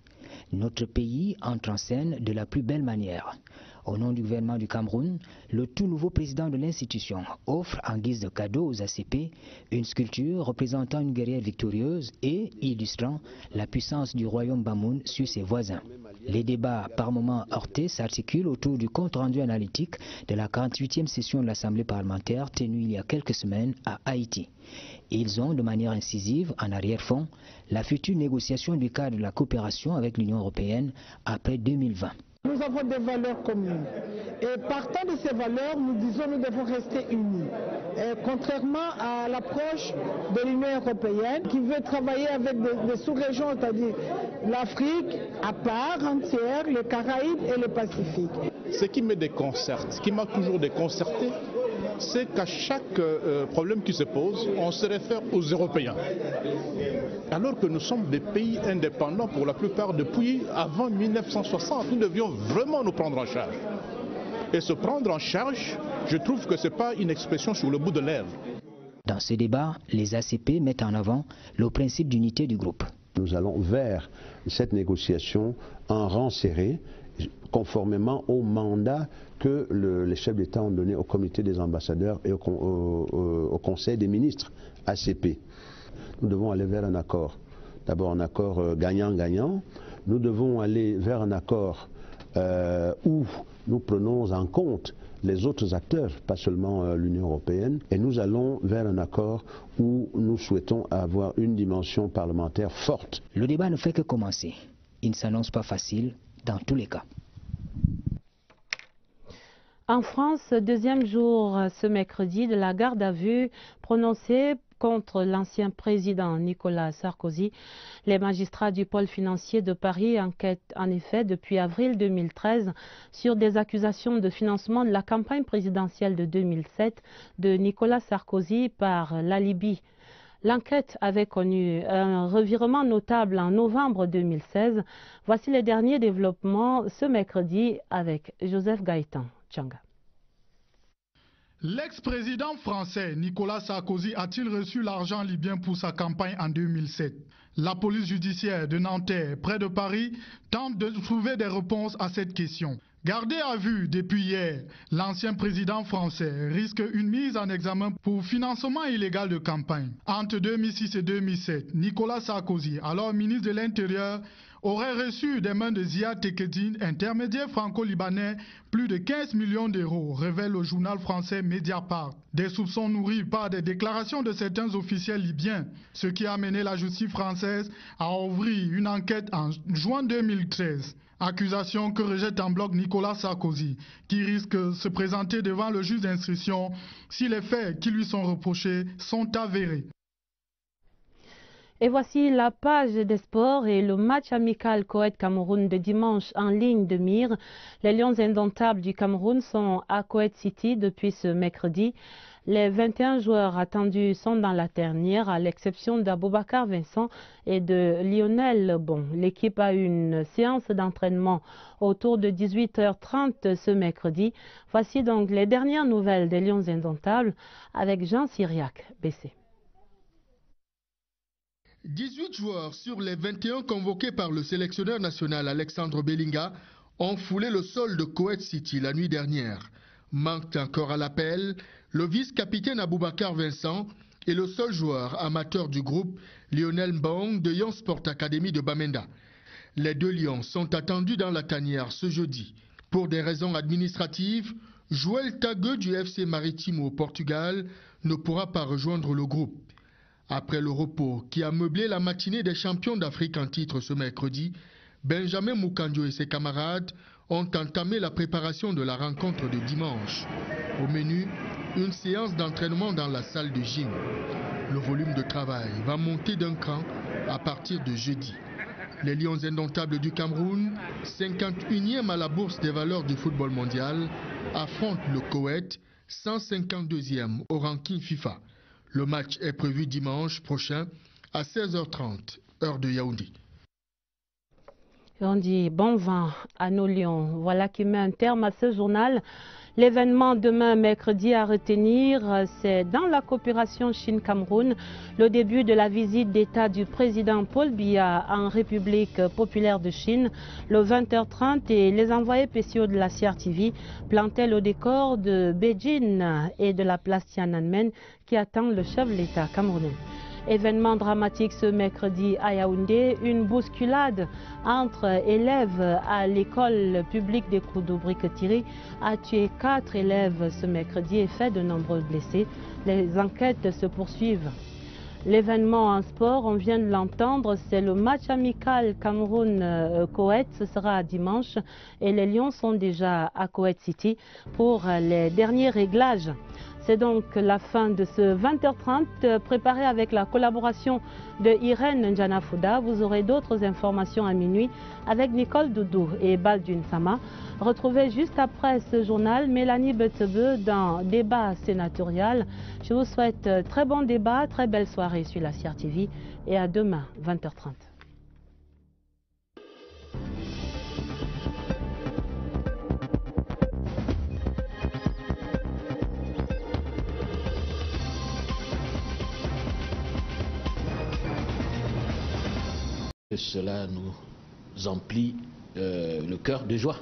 Notre pays entre en scène de la plus belle manière. Au nom du gouvernement du Cameroun, le tout nouveau président de l'institution offre en guise de cadeau aux ACP une sculpture représentant une guerrière victorieuse et illustrant la puissance du royaume Bamoun sur ses voisins. Les débats par moments heurtés s'articulent autour du compte-rendu analytique de la 48e session de l'Assemblée parlementaire tenue il y a quelques semaines à Haïti. Ils ont de manière incisive, en arrière-fond, la future négociation du cadre de la coopération avec l'Union européenne après 2020. Nous avons des valeurs communes et partant de ces valeurs, nous disons que nous devons rester unis. Et contrairement à l'approche de l'Union européenne qui veut travailler avec des sous-régions, c'est-à-dire l'Afrique à part entière, les Caraïbes et le Pacifique. Ce qui me déconcerte, ce qui m'a toujours déconcerté, c'est qu'à chaque problème qui se pose, on se réfère aux Européens. Alors que nous sommes des pays indépendants pour la plupart depuis avant 1960. Nous devions vraiment nous prendre en charge. Et se prendre en charge, je trouve que ce n'est pas une expression sur le bout de lèvres. Dans ce débat, les ACP mettent en avant le principe d'unité du groupe. Nous allons vers cette négociation en rang serré, conformément au mandat que les chefs d'État ont donné au comité des ambassadeurs et au conseil des ministres ACP. Nous devons aller vers un accord. D'abord un accord gagnant-gagnant. Nous devons aller vers un accord où nous prenons en compte les autres acteurs, pas seulement l'Union européenne, et nous allons vers un accord où nous souhaitons avoir une dimension parlementaire forte. Le débat ne fait que commencer. Il ne s'annonce pas facile dans tous les cas. En France, deuxième jour ce mercredi de la garde à vue prononcée contre l'ancien président Nicolas Sarkozy. Les magistrats du pôle financier de Paris enquêtent en effet depuis avril 2013 sur des accusations de financement de la campagne présidentielle de 2007 de Nicolas Sarkozy par la Libye. L'enquête avait connu un revirement notable en novembre 2016. Voici les derniers développements ce mercredi avec Joseph Gaëtan Tchanga. L'ex-président français Nicolas Sarkozy a-t-il reçu l'argent libyen pour sa campagne en 2007? La police judiciaire de Nanterre, près de Paris, tente de trouver des réponses à cette question. Gardé à vue depuis hier, l'ancien président français risque une mise en examen pour financement illégal de campagne. Entre 2006 et 2007, Nicolas Sarkozy, alors ministre de l'Intérieur, aurait reçu des mains de Ziad Tekedine, intermédiaire franco-libanais, plus de 15 millions d'euros, révèle le journal français Mediapart. Des soupçons nourris par des déclarations de certains officiels libyens, ce qui a amené la justice française à ouvrir une enquête en juin 2013. Accusation que rejette en bloc Nicolas Sarkozy, qui risque de se présenter devant le juge d'instruction si les faits qui lui sont reprochés sont avérés. Et voici la page des sports et le match amical Koweït-Cameroun de dimanche en ligne de mire. Les Lions indomptables du Cameroun sont à Koweït City depuis ce mercredi. Les 21 joueurs attendus sont dans la tanière, à l'exception d'Aboubacar Vincent et de Lionel Bon. L'équipe a eu une séance d'entraînement autour de 18h30 ce mercredi. Voici donc les dernières nouvelles des Lions indomptables avec Jean Syriac, BC. 18 joueurs sur les 21 convoqués par le sélectionneur national Alexandre Bellinga ont foulé le sol de Koweït City la nuit dernière. Manquent encore à l'appel le vice-capitaine Aboubacar Vincent et le seul joueur amateur du groupe, Lionel Mbong de Yon Sport Academy de Bamenda. Les deux Lions sont attendus dans la tanière ce jeudi. Pour des raisons administratives, Joël Tagueux du FC Maritime au Portugal ne pourra pas rejoindre le groupe. Après le repos qui a meublé la matinée des champions d'Afrique en titre ce mercredi, Benjamin Mukanjo et ses camarades ont entamé la préparation de la rencontre de dimanche. Au menu, une séance d'entraînement dans la salle de gym. Le volume de travail va monter d'un cran à partir de jeudi. Les Lions indomptables du Cameroun, 51e à la bourse des valeurs du football mondial, affrontent le Koweït, 152e au ranking FIFA. Le match est prévu dimanche prochain à 16h30, heure de Yaoundé. On dit bon vent à nos Lions. Voilà qui met un terme à ce journal. L'événement demain, mercredi, à retenir, c'est dans la coopération Chine-Cameroun, le début de la visite d'État du président Paul Biya en République populaire de Chine, le 20h30, et les envoyés spéciaux de la CRTV plantaient le décor de Beijing et de la place Tiananmen qui attend le chef de l'État camerounais. Événement dramatique ce mercredi à Yaoundé, une bousculade entre élèves à l'école publique des Koudou-Briquetiri a tué 4 élèves ce mercredi et fait de nombreux blessés. Les enquêtes se poursuivent. L'événement en sport, on vient de l'entendre, c'est le match amical Cameroun-Koweït, ce sera dimanche et les Lions sont déjà à Koweït City pour les derniers réglages. C'est donc la fin de ce 20h30 préparé avec la collaboration de Irène Ndjanafouda. Vous aurez d'autres informations à minuit avec Nicole Doudou et Baldwin Sama. Retrouvez juste après ce journal Mélanie Betebe dans Débat sénatorial. Je vous souhaite très bon débat, très belle soirée sur la CRTV et à demain 20h30. Cela nous emplit le cœur de joie.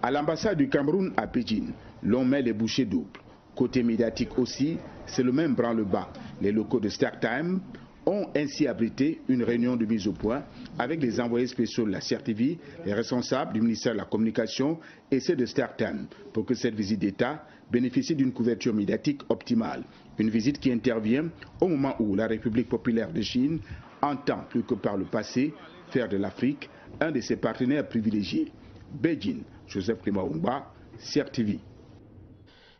À l'ambassade du Cameroun à Pékin, l'on met les bouchées doubles. Côté médiatique aussi, c'est le même branle-bas. Les locaux de StarTime ont ainsi abrité une réunion de mise au point avec les envoyés spéciaux de la CRTV, les responsables du ministère de la Communication et ceux de StarTime pour que cette visite d'État bénéficie d'une couverture médiatique optimale. Une visite qui intervient au moment où la République populaire de Chine entend, plus que par le passé, faire de l'Afrique un de ses partenaires privilégiés. Beijing, Joseph Klimaoumba, CRTV.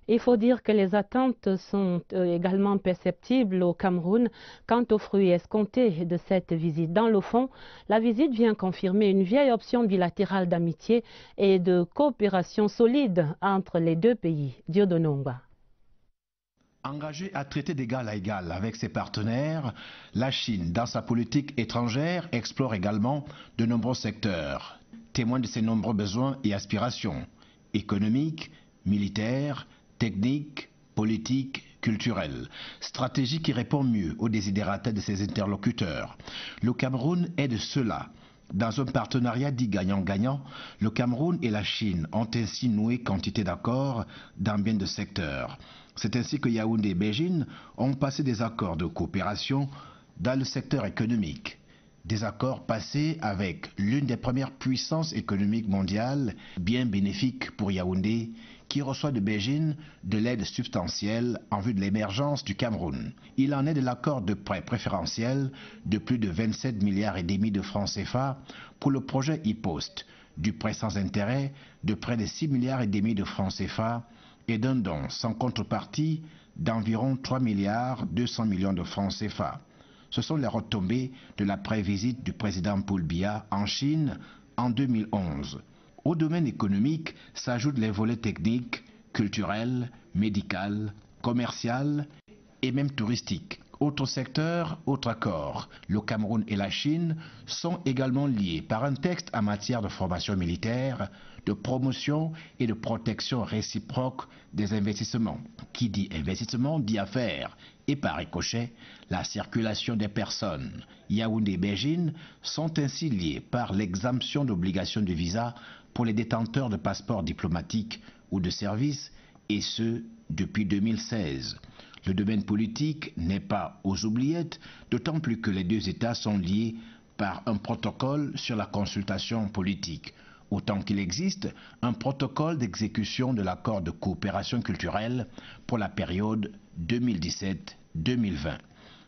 Il faut dire que les attentes sont également perceptibles au Cameroun quant aux fruits escomptés de cette visite. Dans le fond, la visite vient confirmer une vieille option bilatérale d'amitié et de coopération solide entre les deux pays. Dieudonné Ngba. Engagée à traiter d'égal à égal avec ses partenaires, la Chine, dans sa politique étrangère, explore également de nombreux secteurs, témoin de ses nombreux besoins et aspirations, économiques, militaires, techniques, politiques, culturelles. Stratégie qui répond mieux aux desiderata de ses interlocuteurs. Le Cameroun est de cela. Dans un partenariat dit gagnant-gagnant, le Cameroun et la Chine ont ainsi noué quantité d'accords dans bien de secteurs. C'est ainsi que Yaoundé et Beijing ont passé des accords de coopération dans le secteur économique. Des accords passés avec l'une des premières puissances économiques mondiales, bien bénéfiques pour Yaoundé, qui reçoit de Beijing de l'aide substantielle en vue de l'émergence du Cameroun. Il en est de l'accord de prêt préférentiel de plus de 27,5 milliards de francs CFA pour le projet e-Post, du prêt sans intérêt de près de 6,5 milliards de francs CFA et d'un don sans contrepartie d'environ 3,2 milliards de francs CFA. Ce sont les retombées de la pré-visite du président Paul Biya en Chine en 2011. Au domaine économique s'ajoutent les volets techniques, culturels, médical, commercial et même touristiques. Autre secteur, autre accord. Le Cameroun et la Chine sont également liés par un texte en matière de formation militaire, de promotion et de protection réciproque des investissements. Qui dit investissement dit affaires et par ricochet, la circulation des personnes. Yaoundé et Beijing sont ainsi liés par l'exemption d'obligation de visa pour les détenteurs de passeports diplomatiques ou de services, et ce depuis 2016. Le domaine politique n'est pas aux oubliettes, d'autant plus que les deux États sont liés par un protocole sur la consultation politique, autant qu'il existe un protocole d'exécution de l'accord de coopération culturelle pour la période 2017-2020.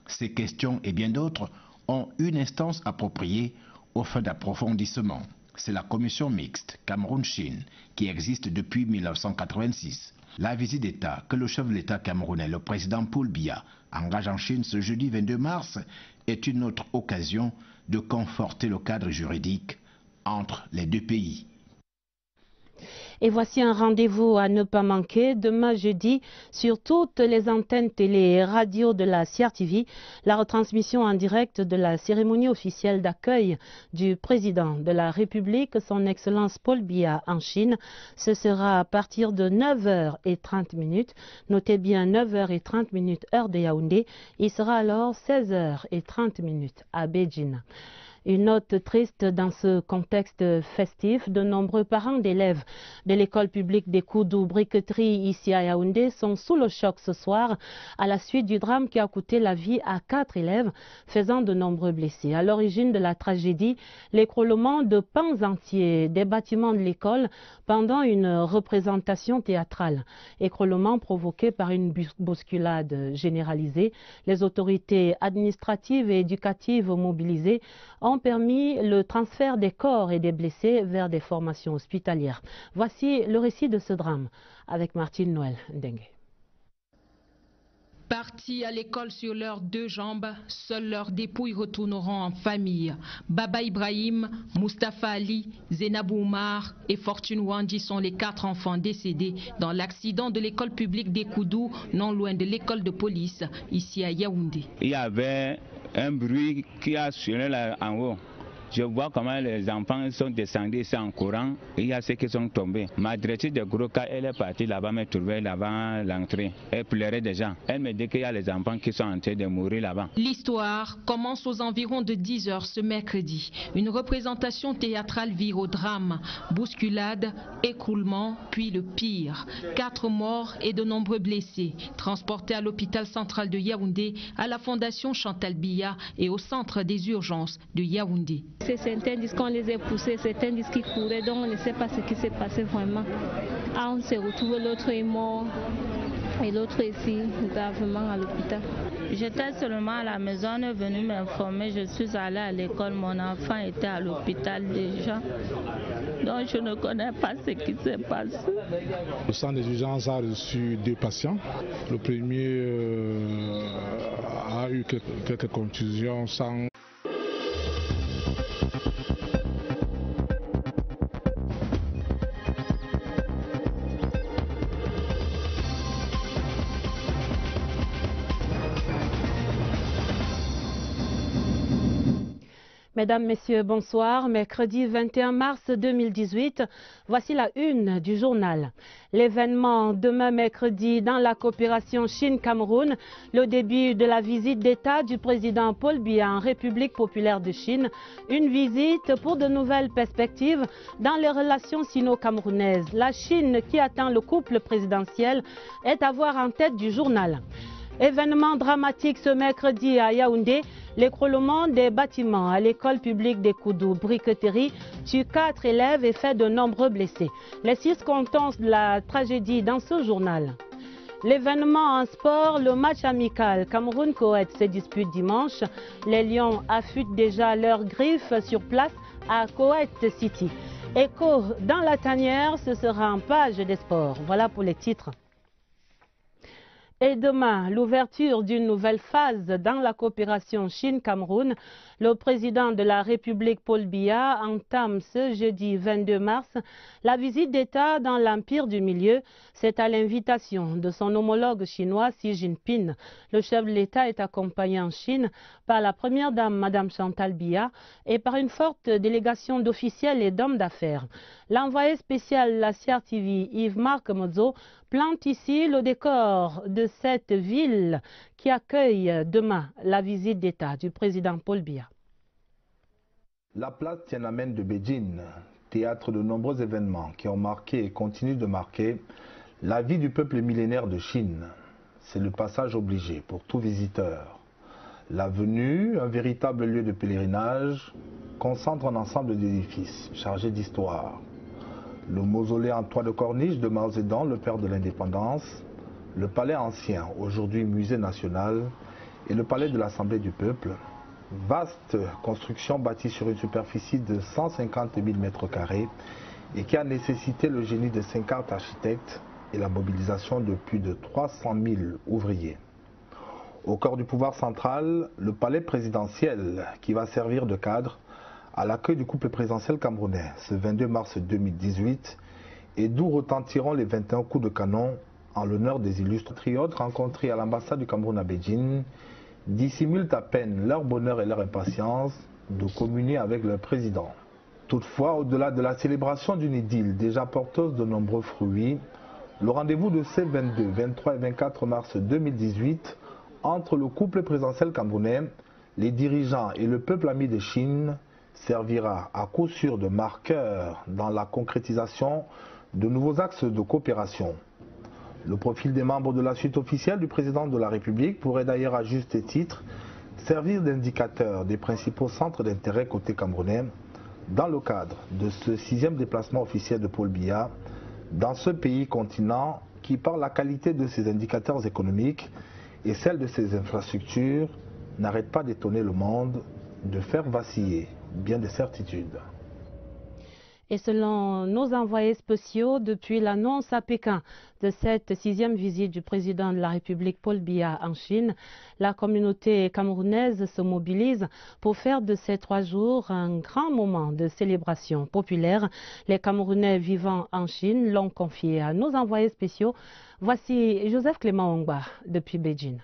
Ces questions et bien d'autres ont une instance appropriée aux fins d'approfondissement. C'est la commission mixte Cameroun-Chine qui existe depuis 1986. La visite d'État que le chef de l'État camerounais, le président Paul Biya, engage en Chine ce jeudi 22 mars est une autre occasion de conforter le cadre juridique entre les deux pays. Et voici un rendez-vous à ne pas manquer demain jeudi sur toutes les antennes télé et radio de la CRTV, la retransmission en direct de la cérémonie officielle d'accueil du président de la République, son Excellence Paul Biya en Chine. Ce sera à partir de 9h30. Notez bien 9h30 heure de Yaoundé. Il sera alors 16h30 à Beijing. Une note triste dans ce contexte festif, de nombreux parents d'élèves de l'école publique des Koudou Briqueterie ici à Yaoundé sont sous le choc ce soir à la suite du drame qui a coûté la vie à 4 élèves, faisant de nombreux blessés. À l'origine de la tragédie, l'écroulement de pans entiers des bâtiments de l'école pendant une représentation théâtrale. Écroulement provoqué par une bousculade généralisée. Les autorités administratives et éducatives mobilisées ont permis le transfert des corps et des blessés vers des formations hospitalières. Voici le récit de ce drame avec Martine Noël Ndengue. Partis à l'école sur leurs deux jambes, seuls leurs dépouilles retourneront en famille. Baba Ibrahim, Mustafa Ali, Zainabou Oumar et Fortune Wandi sont les 4 enfants décédés dans l'accident de l'école publique des Koudou, non loin de l'école de police, ici à Yaoundé. Il y avait un bruit qui a sonné là en haut. Je vois comment les enfants sont descendus ici en courant. Il y a ceux qui sont tombés. Ma directrice de groupe, quand elle est partie là-bas, me trouvait là-bas l'entrée. Elle pleurait déjà. Elle me dit qu'il y a les enfants qui sont en train de mourir là-bas. L'histoire commence aux environs de 10h ce mercredi. Une représentation théâtrale vire au drame. Bousculade, écroulement, puis le pire. 4 morts et de nombreux blessés. Transportés à l'hôpital central de Yaoundé, à la fondation Chantal Biya et au centre des urgences de Yaoundé. Certains disent qu'on les a poussés, certains disent qu'ils couraient, donc on ne sait pas ce qui s'est passé vraiment. Ah, on s'est retrouvé, l'autre est mort et l'autre ici, gravement à l'hôpital. J'étais seulement à la maison, on est venu m'informer, je suis allée à l'école, mon enfant était à l'hôpital déjà. Donc je ne connais pas ce qui s'est passé. Le centre des urgences a reçu 2 patients. Le premier a eu quelques contusions sans... Mesdames, Messieurs, bonsoir. Mercredi 21 mars 2018, voici la une du journal. L'événement demain mercredi dans la coopération Chine-Cameroun, le début de la visite d'État du président Paul Biya en République populaire de Chine, une visite pour de nouvelles perspectives dans les relations sino-camerounaises. La Chine qui attend le couple présidentiel est à voir en tête du journal. Événement dramatique ce mercredi à Yaoundé, l'écroulement des bâtiments à l'école publique des Koudou Briqueterie tue 4 élèves et fait de nombreux blessés. Les circonstances de la tragédie dans ce journal. L'événement en sport, le match amical Cameroun-Koweït se dispute dimanche. Les Lions affûtent déjà leurs griffes sur place à Koweït City. Écho dans la tanière, ce sera en page des sports. Voilà pour les titres. Et demain, l'ouverture d'une nouvelle phase dans la coopération Chine-Cameroun. Le président de la République, Paul Biya, entame ce jeudi 22 mars la visite d'État dans l'Empire du Milieu. C'est à l'invitation de son homologue chinois Xi Jinping. Le chef de l'État est accompagné en Chine par la première dame, Madame Chantal Biya, et par une forte délégation d'officiels et d'hommes d'affaires. L'envoyé spécial de la CRTV, Yves-Marc Mozo, plante ici le décor de cette ville qui accueille demain la visite d'État du président Paul Biya. La place Tiananmen de Beijing, théâtre de nombreux événements qui ont marqué et continuent de marquer la vie du peuple millénaire de Chine. C'est le passage obligé pour tout visiteur. La venue, un véritable lieu de pèlerinage, concentre un ensemble d'édifices chargés d'histoire. Le mausolée en toit de corniche de Mao Zedong, le père de l'indépendance, le palais ancien, aujourd'hui musée national, et le palais de l'Assemblée du peuple, Vaste construction bâtie sur une superficie de 150 000 m² et qui a nécessité le génie de 50 architectes et la mobilisation de plus de 300 000 ouvriers. Au cœur du pouvoir central, le palais présidentiel qui va servir de cadre à l'accueil du couple présidentiel camerounais ce 22 mars 2018 et d'où retentiront les 21 coups de canon en l'honneur des illustres patriotes rencontrés à l'ambassade du Cameroun à Beijing dissimulent à peine leur bonheur et leur impatience de communier avec leur président. Toutefois, au-delà de la célébration d'une idylle déjà porteuse de nombreux fruits, le rendez-vous de ces 22, 23 et 24 mars 2018 entre le couple présidentiel camerounais, les dirigeants et le peuple ami de Chine servira à coup sûr de marqueur dans la concrétisation de nouveaux axes de coopération. Le profil des membres de la suite officielle du président de la République pourrait d'ailleurs à juste titre servir d'indicateur des principaux centres d'intérêt côté camerounais dans le cadre de ce 6e déplacement officiel de Paul Biya dans ce pays continent qui, par la qualité de ses indicateurs économiques et celle de ses infrastructures, n'arrête pas d'étonner le monde, de faire vaciller bien des certitudes. Et selon nos envoyés spéciaux, depuis l'annonce à Pékin de cette 6e visite du président de la République Paul Biya en Chine, la communauté camerounaise se mobilise pour faire de ces 3 jours un grand moment de célébration populaire. Les Camerounais vivant en Chine l'ont confié à nos envoyés spéciaux. Voici Joseph Clément Ongba depuis Beijing.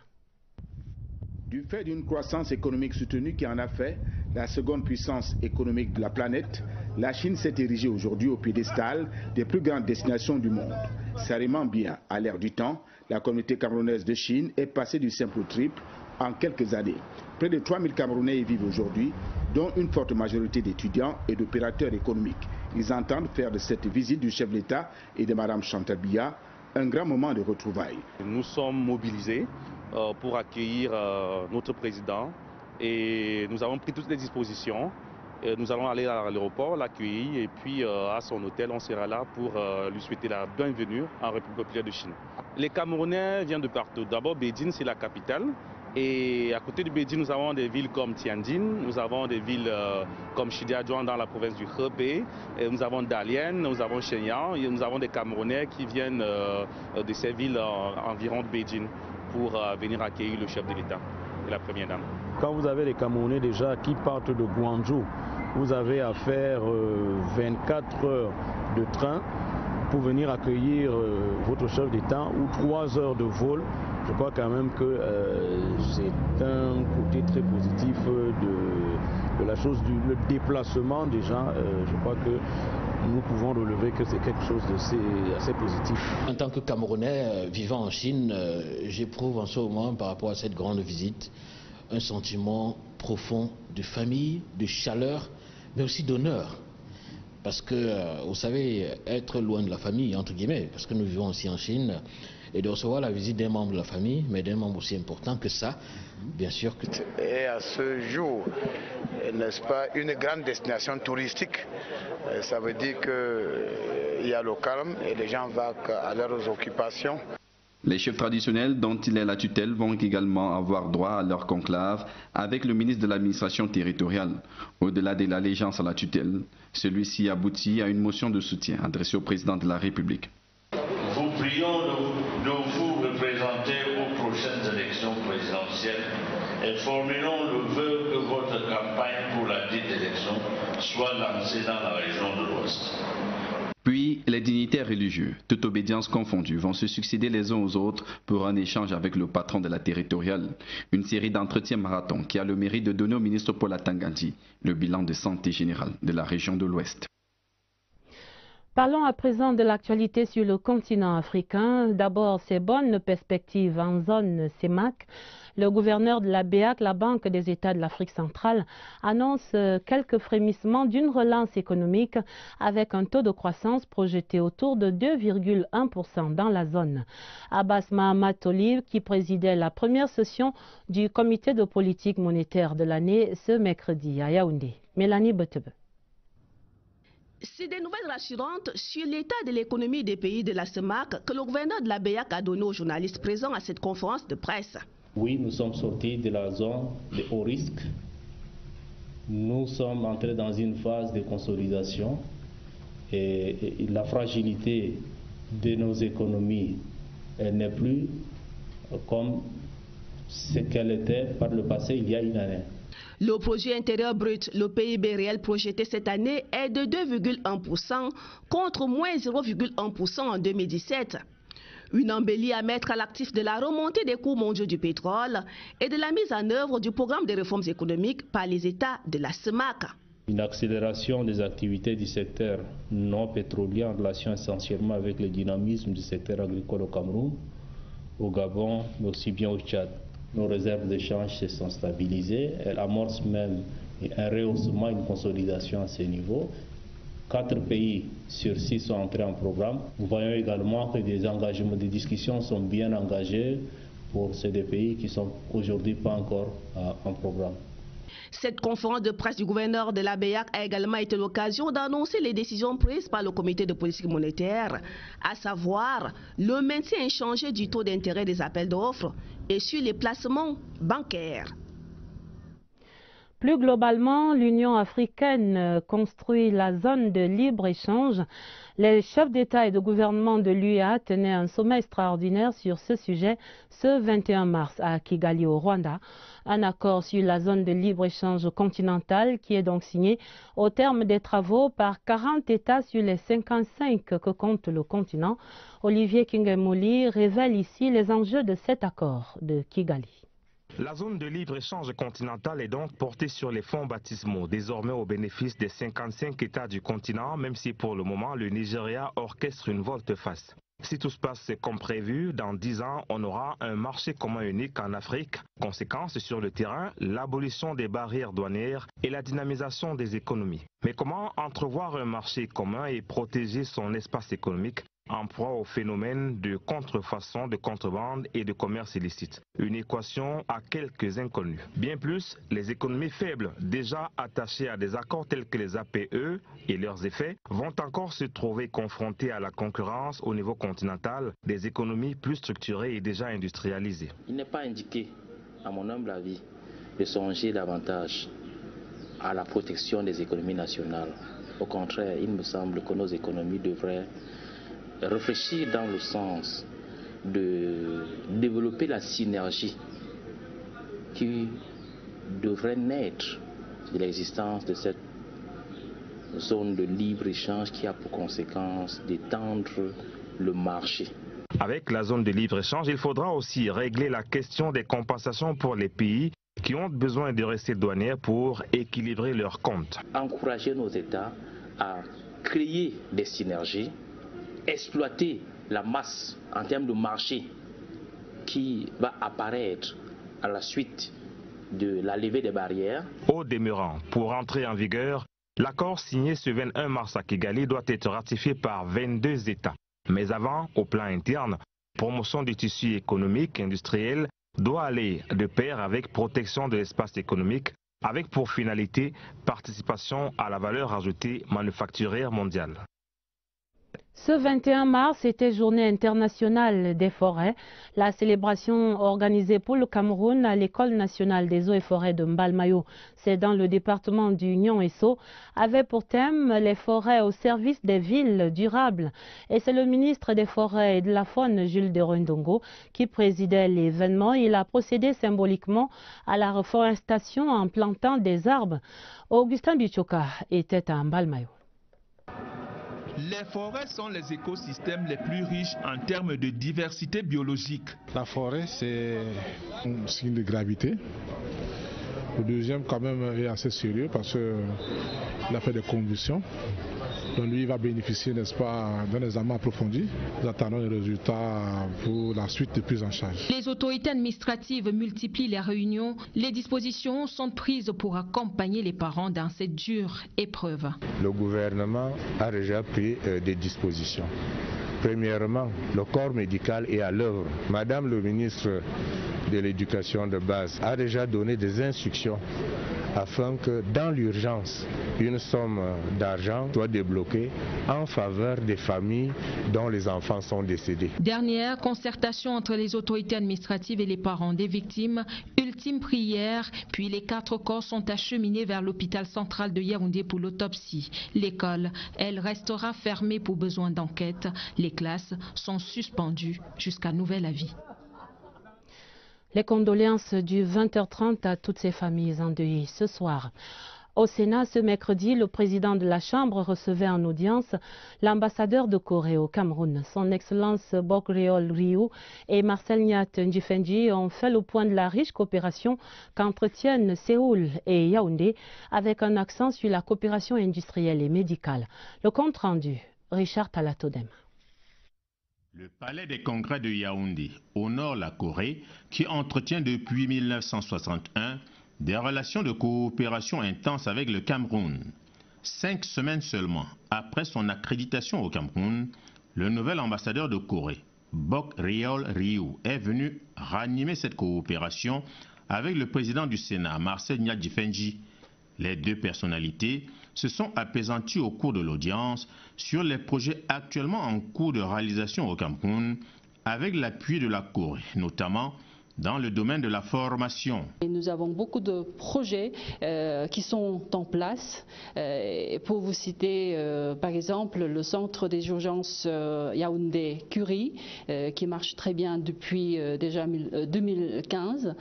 Du fait d'une croissance économique soutenue qui en a fait la seconde puissance économique de la planète, la Chine s'est érigée aujourd'hui au piédestal des plus grandes destinations du monde. S'arrimant bien à l'ère du temps, la communauté camerounaise de Chine est passée du simple au triple en quelques années. Près de 3000 Camerounais y vivent aujourd'hui, dont une forte majorité d'étudiants et d'opérateurs économiques. Ils entendent faire de cette visite du chef de l'État et de Mme Chantal Biya un grand moment de retrouvailles. Nous sommes mobilisés pour accueillir notre président et nous avons pris toutes les dispositions. Nous allons aller à l'aéroport, l'accueillir et puis à son hôtel, on sera là pour lui souhaiter la bienvenue en République populaire de Chine. Les Camerounais viennent de partout. D'abord, Beijing, c'est la capitale. Et à côté de Beijing, nous avons des villes comme Tianjin, nous avons des villes comme Shijiazhuang dans la province du Hebei, et nous avons Dalian, nous avons Shenyang, et nous avons des Camerounais qui viennent de ces villes environ de Beijing pour venir accueillir le chef de l'État et la première dame. Quand vous avez les Camerounais déjà qui partent de Guangzhou, vous avez à faire 24 heures de train pour venir accueillir votre chef d'État ou 3 heures de vol. Je crois quand même que c'est un côté très positif de la chose, le déplacement déjà. Je crois que nous pouvons relever que c'est quelque chose d'assez positif. En tant que Camerounais vivant en Chine, j'éprouve en ce moment par rapport à cette grande visite un sentiment profond de famille, de chaleur, mais aussi d'honneur. Parce que, vous savez, être loin de la famille, entre guillemets, parce que nous vivons aussi en Chine, et de recevoir la visite d'un membre de la famille, mais d'un membre aussi important que ça, bien sûr que... Et à ce jour, n'est-ce pas, une grande destination touristique, ça veut dire qu'il y a le calme et les gens vont à leurs occupations. Les chefs traditionnels dont il est la tutelle vont également avoir droit à leur conclave avec le ministre de l'administration territoriale. Au-delà de l'allégeance à la tutelle, celui-ci aboutit à une motion de soutien adressée au président de la République. Vous prions de vous représenter aux prochaines élections présidentielles et formulons le vœu que votre campagne pour la dite élection soit lancée dans la région de l'Ouest. Puis, les dignitaires religieux, toute obédience confondue, vont se succéder les uns aux autres pour un échange avec le patron de la territoriale. Une série d'entretiens marathon qui a le mérite de donner au ministre Paul Atangadi le bilan de santé générale de la région de l'Ouest. Parlons à présent de l'actualité sur le continent africain. D'abord, ces bonnes perspectives en zone CEMAC. Le gouverneur de la BEAC, la Banque des États de l'Afrique centrale, annonce quelques frémissements d'une relance économique avec un taux de croissance projeté autour de 2,1% dans la zone. Abbas Mahamat Tolib, qui présidait la première session du comité de politique monétaire de l'année ce mercredi à Yaoundé. Mélanie Botebe. C'est des nouvelles rassurantes sur l'état de l'économie des pays de la CEMAC que le gouverneur de la BEAC a donné aux journalistes présents à cette conférence de presse. Oui, nous sommes sortis de la zone de haut risque nous sommes entrés dans une phase de consolidation et la fragilité de nos économies n'est plus comme ce qu'elle était par le passé il y a une année. Le produit intérieur brut, le PIB réel projeté cette année est de 2,1% contre moins 0,1% en 2017. Une embellie à mettre à l'actif de la remontée des cours mondiaux du pétrole et de la mise en œuvre du programme de réformes économiques par les États de la CEMAC. Une accélération des activités du secteur non pétrolier en relation essentiellement avec le dynamisme du secteur agricole au Cameroun, au Gabon, mais aussi bien au Tchad. Nos réserves d'échange se sont stabilisées, elles amorcent même un rehaussement, une consolidation à ce niveau. 4 pays sur 6 sont entrés en programme. Nous voyons également que des engagements, des discussions sont bien engagées pour ces deux pays qui sont aujourd'hui pas encore en programme. Cette conférence de presse du gouverneur de la BEAC a également été l'occasion d'annoncer les décisions prises par le comité de politique monétaire, à savoir le maintien inchangé du taux d'intérêt des appels d'offres et sur les placements bancaires. Plus globalement, l'Union africaine construit la zone de libre-échange. Les chefs d'État et de gouvernement de l'UEA tenaient un sommet extraordinaire sur ce sujet ce 21 mars à Kigali au Rwanda. Un accord sur la zone de libre-échange continentale qui est donc signé au terme des travaux par 40 États sur les 55 que compte le continent. Olivier Kingemoli révèle ici les enjeux de cet accord de Kigali. La zone de libre-échange continentale est donc portée sur les fonds baptismaux, désormais au bénéfice des 55 États du continent, même si pour le moment le Nigeria orchestre une volte-face. Si tout se passe comme prévu, dans 10 ans, on aura un marché commun unique en Afrique. Conséquence sur le terrain, l'abolition des barrières douanières et la dynamisation des économies. Mais comment entrevoir un marché commun et protéger son espace économique en proie au phénomène de contrefaçon, de contrebande et de commerce illicite? Une équation à quelques inconnus. Bien plus, les économies faibles, déjà attachées à des accords tels que les APE et leurs effets, vont encore se trouver confrontées à la concurrence au niveau continental des économies plus structurées et déjà industrialisées. Il n'est pas indiqué, à mon humble avis, de songer davantage à la protection des économies nationales. Au contraire, il me semble que nos économies devraient réfléchir dans le sens de développer la synergie qui devrait naître de l'existence de cette zone de libre-échange qui a pour conséquence d'étendre le marché. Avec la zone de libre-échange, il faudra aussi régler la question des compensations pour les pays qui ont besoin de recettes douanières pour équilibrer leurs comptes. Encourager nos États à créer des synergies, exploiter la masse en termes de marché qui va apparaître à la suite de la levée des barrières. Au demeurant, pour entrer en vigueur, l'accord signé ce 21 mars à Kigali doit être ratifié par 22 États. Mais avant, au plan interne, promotion du tissu économique industriel doit aller de pair avec protection de l'espace économique, avec pour finalité participation à la valeur ajoutée manufacturière mondiale. Ce 21 mars était journée internationale des forêts. La célébration organisée pour le Cameroun à l'École nationale des eaux et forêts de Mbalmayo, c'est dans le département du Nion-Esso, avait pour thème les forêts au service des villes durables. Et c'est le ministre des Forêts et de la Faune, Jules Derondongo, qui présidait l'événement. Il a procédé symboliquement à la reforestation en plantant des arbres. Augustin Bichoka était à Mbalmayo. Les forêts sont les écosystèmes les plus riches en termes de diversité biologique. La forêt, c'est un signe de gravité. Le deuxième, quand même, est assez sérieux parce qu'il a fait des combustions. Donc lui, il va bénéficier, n'est-ce pas, d'un examen approfondi. Nous attendons les résultats pour la suite de prise en charge. Les autorités administratives multiplient les réunions. Les dispositions sont prises pour accompagner les parents dans cette dure épreuve. Le gouvernement a déjà pris des dispositions. Premièrement, le corps médical est à l'œuvre. Madame le ministre de l'Éducation de base a déjà donné des instructions afin que dans l'urgence, une somme d'argent soit débloquée en faveur des familles dont les enfants sont décédés. Dernière concertation entre les autorités administratives et les parents des victimes. ultime prière, puis les 4 corps sont acheminés vers l'hôpital central de Yaoundé pour l'autopsie. L'école, elle, restera fermée pour besoin d'enquête. Les classes sont suspendues jusqu'à nouvel avis. Les condoléances du 20h30 à toutes ces familles endeuillées ce soir. Au Sénat, ce mercredi, le président de la Chambre recevait en audience l'ambassadeur de Corée au Cameroun. Son Excellence Bok Réol et Marcel Nyat Ndjifendji ont fait le point de la riche coopération qu'entretiennent Séoul et Yaoundé, avec un accent sur la coopération industrielle et médicale. Le compte rendu, Richard Talatodem. Le palais des congrès de Yaoundé honore la Corée qui entretient depuis 1961 des relations de coopération intenses avec le Cameroun. 5 semaines seulement après son accréditation au Cameroun, le nouvel ambassadeur de Corée, Bok Réol est venu ranimer cette coopération avec le président du Sénat, Marcel Nyat Ndjifendji. Les deux personnalités se sont apaisanties au cours de l'audience sur les projets actuellement en cours de réalisation au Cameroun avec l'appui de la Corée, notamment dans le domaine de la formation. Et nous avons beaucoup de projets qui sont en place. Pour vous citer, par exemple, le centre des urgences Yaoundé-Curie, qui marche très bien depuis déjà 2015.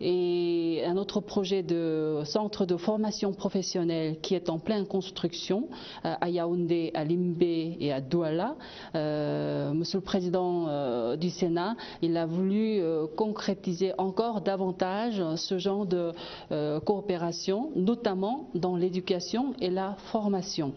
Et un autre projet de centre de formation professionnelle qui est en pleine construction à Yaoundé, à Limbé et à Douala. Monsieur le Président du Sénat, il a voulu concrétiser encore davantage ce genre de coopération, notamment dans l'éducation et la formation.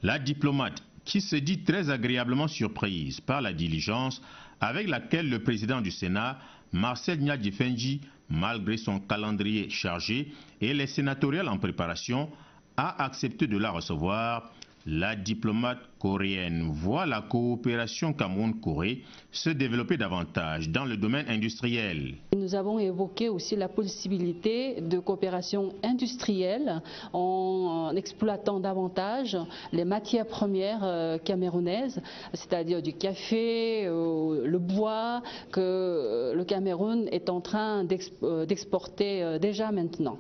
La diplomate, qui se dit très agréablement surprise par la diligence avec laquelle le président du Sénat, Marcel Nyat Ndjifendji, malgré son calendrier chargé et les sénatoriales en préparation, a accepté de la recevoir. La diplomate coréenne voit la coopération Cameroun-Corée se développer davantage dans le domaine industriel. Nous avons évoqué aussi la possibilité de coopération industrielle en exploitant davantage les matières premières camerounaises, c'est-à-dire du café, le bois, que le Cameroun est en train d'exporter déjà maintenant.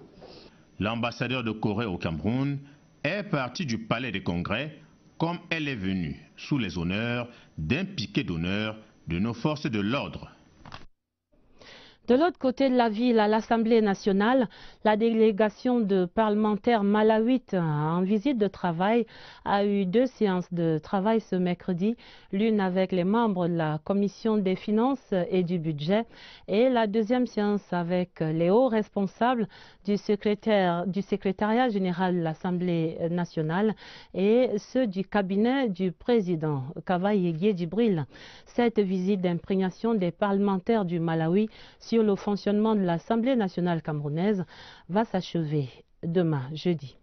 L'ambassadeur de Corée au Cameroun est partie du palais des congrès comme elle est venue, sous les honneurs d'un piquet d'honneur de nos forces de l'ordre. De l'autre côté de la ville, à l'Assemblée nationale, la délégation de parlementaires malawites en visite de travail a eu 2 séances de travail ce mercredi, l'une avec les membres de la Commission des finances et du budget et la deuxième séance avec les hauts responsables du secrétariat général de l'Assemblée nationale et ceux du cabinet du président Kavaye Djibril. Cette visite d'imprégnation des parlementaires du Malawi sur le fonctionnement de l'Assemblée nationale camerounaise va s'achever demain, jeudi.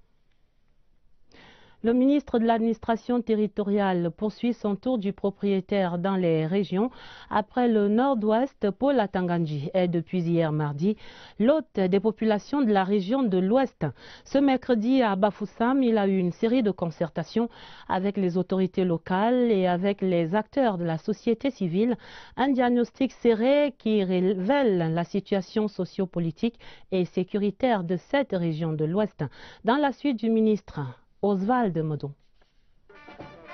Le ministre de l'administration territoriale poursuit son tour du propriétaire dans les régions après le nord-ouest. Paul Atanganji est depuis hier mardi l'hôte des populations de la région de l'ouest. Ce mercredi à Bafoussam, il a eu une série de concertations avec les autorités locales et avec les acteurs de la société civile. Un diagnostic serré qui révèle la situation sociopolitique et sécuritaire de cette région de l'ouest. Dans la suite du ministre Oswald Modon.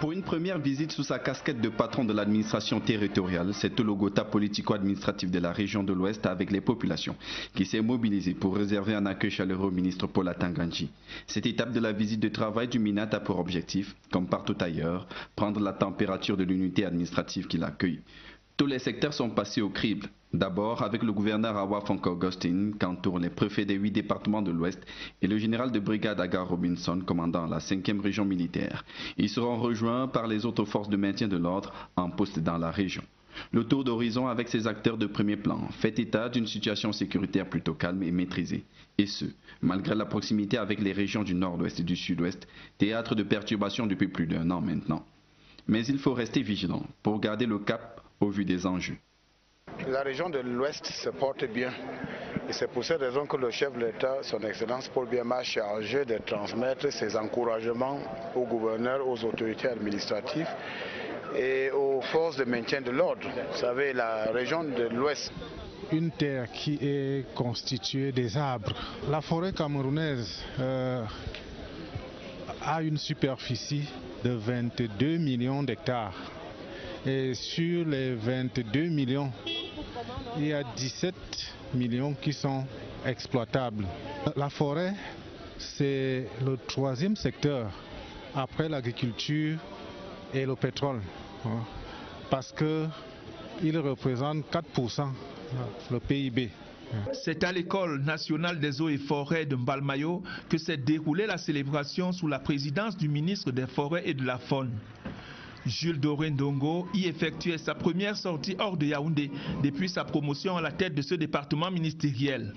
Pour une première visite sous sa casquette de patron de l'administration territoriale, c'est le Logota politico-administratif de la région de l'Ouest avec les populations qui s'est mobilisé pour réserver un accueil chaleureux au ministre Paul Atanganji. Cette étape de la visite de travail du MINAT a pour objectif, comme partout ailleurs, prendre la température de l'unité administrative qui l'accueille. Tous les secteurs sont passés au crible. D'abord avec le gouverneur Awa Fonko Augustine, qu'entourent les préfets des 8 départements de l'Ouest et le général de brigade Agar Robinson, commandant la 5e région militaire. Ils seront rejoints par les autres forces de maintien de l'ordre en poste dans la région. Le tour d'horizon avec ces acteurs de premier plan fait état d'une situation sécuritaire plutôt calme et maîtrisée. Et ce, malgré la proximité avec les régions du nord-ouest et du sud-ouest, théâtre de perturbations depuis plus d'1 an maintenant. Mais il faut rester vigilant pour garder le cap au vu des enjeux. La région de l'Ouest se porte bien et c'est pour cette raison que le chef de l'État, son Excellence Paul Biya, m'a chargé de transmettre ses encouragements au gouverneur, aux autorités administratives et aux forces de maintien de l'ordre. Vous savez, la région de l'Ouest une terre qui est constituée des arbres. La forêt camerounaise a une superficie de 22 millions d'hectares. Et sur les 22 millions, il y a 17 millions qui sont exploitables. La forêt, c'est le troisième secteur après l'agriculture et le pétrole, parce qu'il représente 4% le PIB. C'est à l'École nationale des eaux et forêts de Mbalmayo que s'est déroulée la célébration sous la présidence du ministre des Forêts et de la Faune. Jules Doré Ndongo y effectuait sa première sortie hors de Yaoundé depuis sa promotion à la tête de ce département ministériel.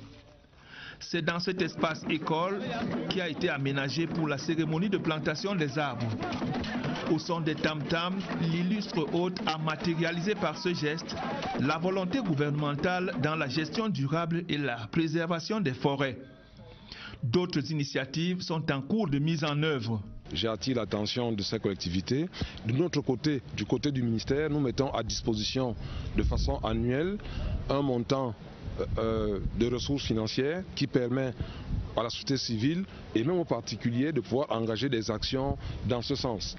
C'est dans cet espace école qui a été aménagé pour la cérémonie de plantation des arbres. Au son des tam-tams, l'illustre hôte a matérialisé par ce geste la volonté gouvernementale dans la gestion durable et la préservation des forêts. D'autres initiatives sont en cours de mise en œuvre. J'attire l'attention de ces collectivités. De notre côté, du côté du ministère, nous mettons à disposition de façon annuelle un montant de ressources financières qui permet à la société civile et même aux particuliers de pouvoir engager des actions dans ce sens.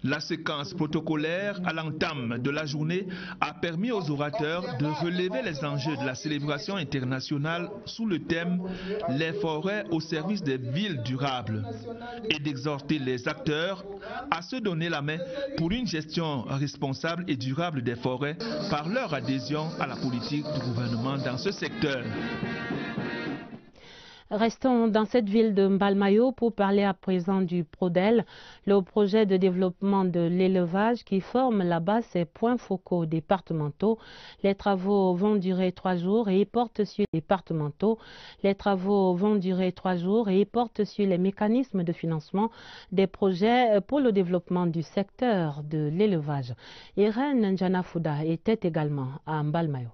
La séquence protocolaire à l'entame de la journée a permis aux orateurs de relever les enjeux de la célébration internationale sous le thème « Les forêts au service des villes durables » et d'exhorter les acteurs à se donner la main pour une gestion responsable et durable des forêts par leur adhésion à la politique du gouvernement dans ce secteur. Restons dans cette ville de Mbalmayo pour parler à présent du PRODEL, le projet de développement de l'élevage qui forme là-bas ses points focaux départementaux. Les travaux vont durer 3 jours et portent sur les départementaux. Les travaux vont durer 3 jours et portent sur les mécanismes de financement des projets pour le développement du secteur de l'élevage. Irène Njana-Fouda était également à Mbalmayo.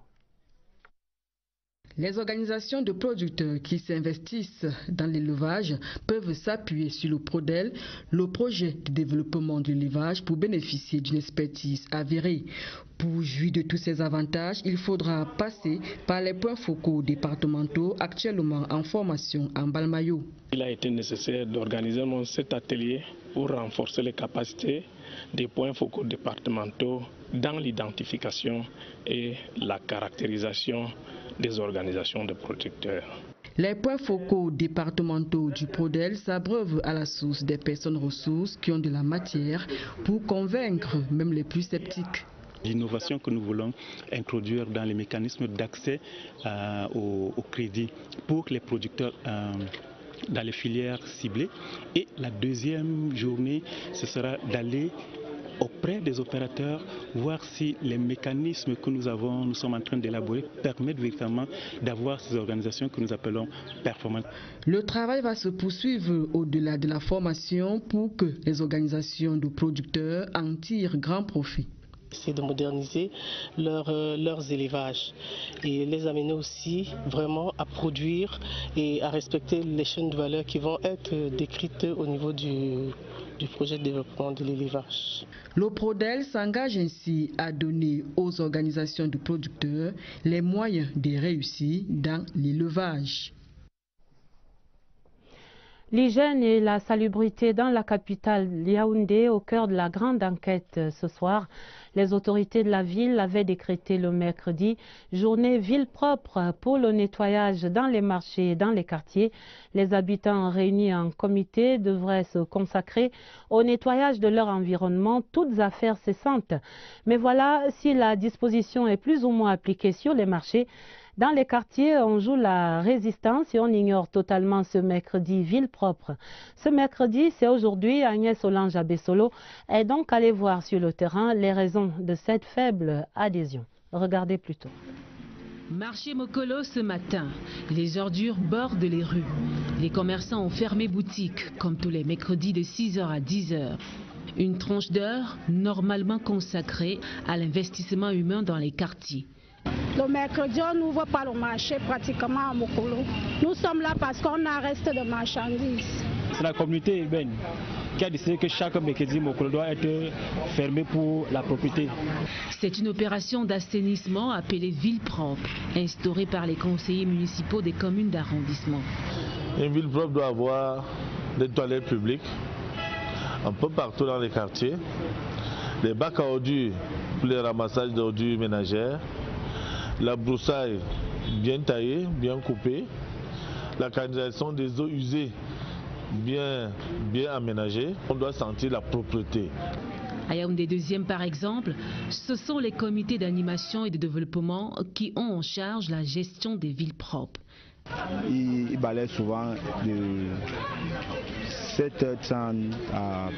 Les organisations de producteurs qui s'investissent dans l'élevage peuvent s'appuyer sur le PRODEL, le projet de développement de l'élevage, pour bénéficier d'une expertise avérée. Pour jouir de tous ces avantages, il faudra passer par les points focaux départementaux actuellement en formation à Mbalmayo. Il a été nécessaire d'organiser cet atelier pour renforcer les capacités des points focaux départementaux dans l'identification et la caractérisation des organisations de producteurs. Les points focaux départementaux du PRODEL s'abreuvent à la source des personnes ressources qui ont de la matière pour convaincre même les plus sceptiques. L'innovation que nous voulons introduire dans les mécanismes d'accès au crédit pour les producteurs dans les filières ciblées. Et la deuxième journée, ce sera d'aller auprès des opérateurs, voir si les mécanismes que nous sommes en train d'élaborer, permettent véritablement d'avoir ces organisations que nous appelons performantes. Le travail va se poursuivre au-delà de la formation pour que les organisations de producteurs en tirent grand profit. C'est de moderniser leurs élevages et les amener aussi vraiment à produire et à respecter les chaînes de valeur qui vont être décrites au niveau du projet de développement de l'élevage. Le PRODEL s'engage ainsi à donner aux organisations de producteurs les moyens de réussir dans l'élevage. L'hygiène et la salubrité dans la capitale Yaoundé au cœur de la grande enquête ce soir. Les autorités de la ville avaient décrété le mercredi journée ville propre pour le nettoyage dans les marchés et dans les quartiers. Les habitants réunis en comité devraient se consacrer au nettoyage de leur environnement, toutes affaires cessantes. Mais voilà, si la disposition est plus ou moins appliquée sur les marchés, dans les quartiers, on joue la résistance et on ignore totalement ce mercredi ville propre. Ce mercredi, c'est aujourd'hui, Agnès Solange Abessolo est donc allée voir sur le terrain les raisons de cette faible adhésion. Regardez plutôt. Marché Mokolo ce matin, les ordures bordent les rues. Les commerçants ont fermé boutique, comme tous les mercredis de 6h à 10h. Une tranche d'heure normalement consacrée à l'investissement humain dans les quartiers. Le mercredi, on n'ouvre pas le marché pratiquement à Mokolo. Nous sommes là parce qu'on a reste de marchandises. C'est la communauté urbaine qui a décidé que chaque mercredi Mokolo doit être fermé pour la propreté. C'est une opération d'assainissement appelée ville propre, instaurée par les conseillers municipaux des communes d'arrondissement. Une ville propre doit avoir des toilettes publiques un peu partout dans les quartiers, des bacs à ordures pour les ramassages d'ordures ménagères, la broussaille bien taillée, bien coupée, la canalisation des eaux usées bien aménagée. On doit sentir la propreté. À Yaoundé 2e par exemple, ce sont les comités d'animation et de développement qui ont en charge la gestion des villes propres. Il balaye souvent de 7h30 à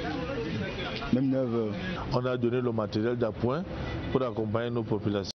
même 9h. On a donné le matériel d'appoint pour accompagner nos populations.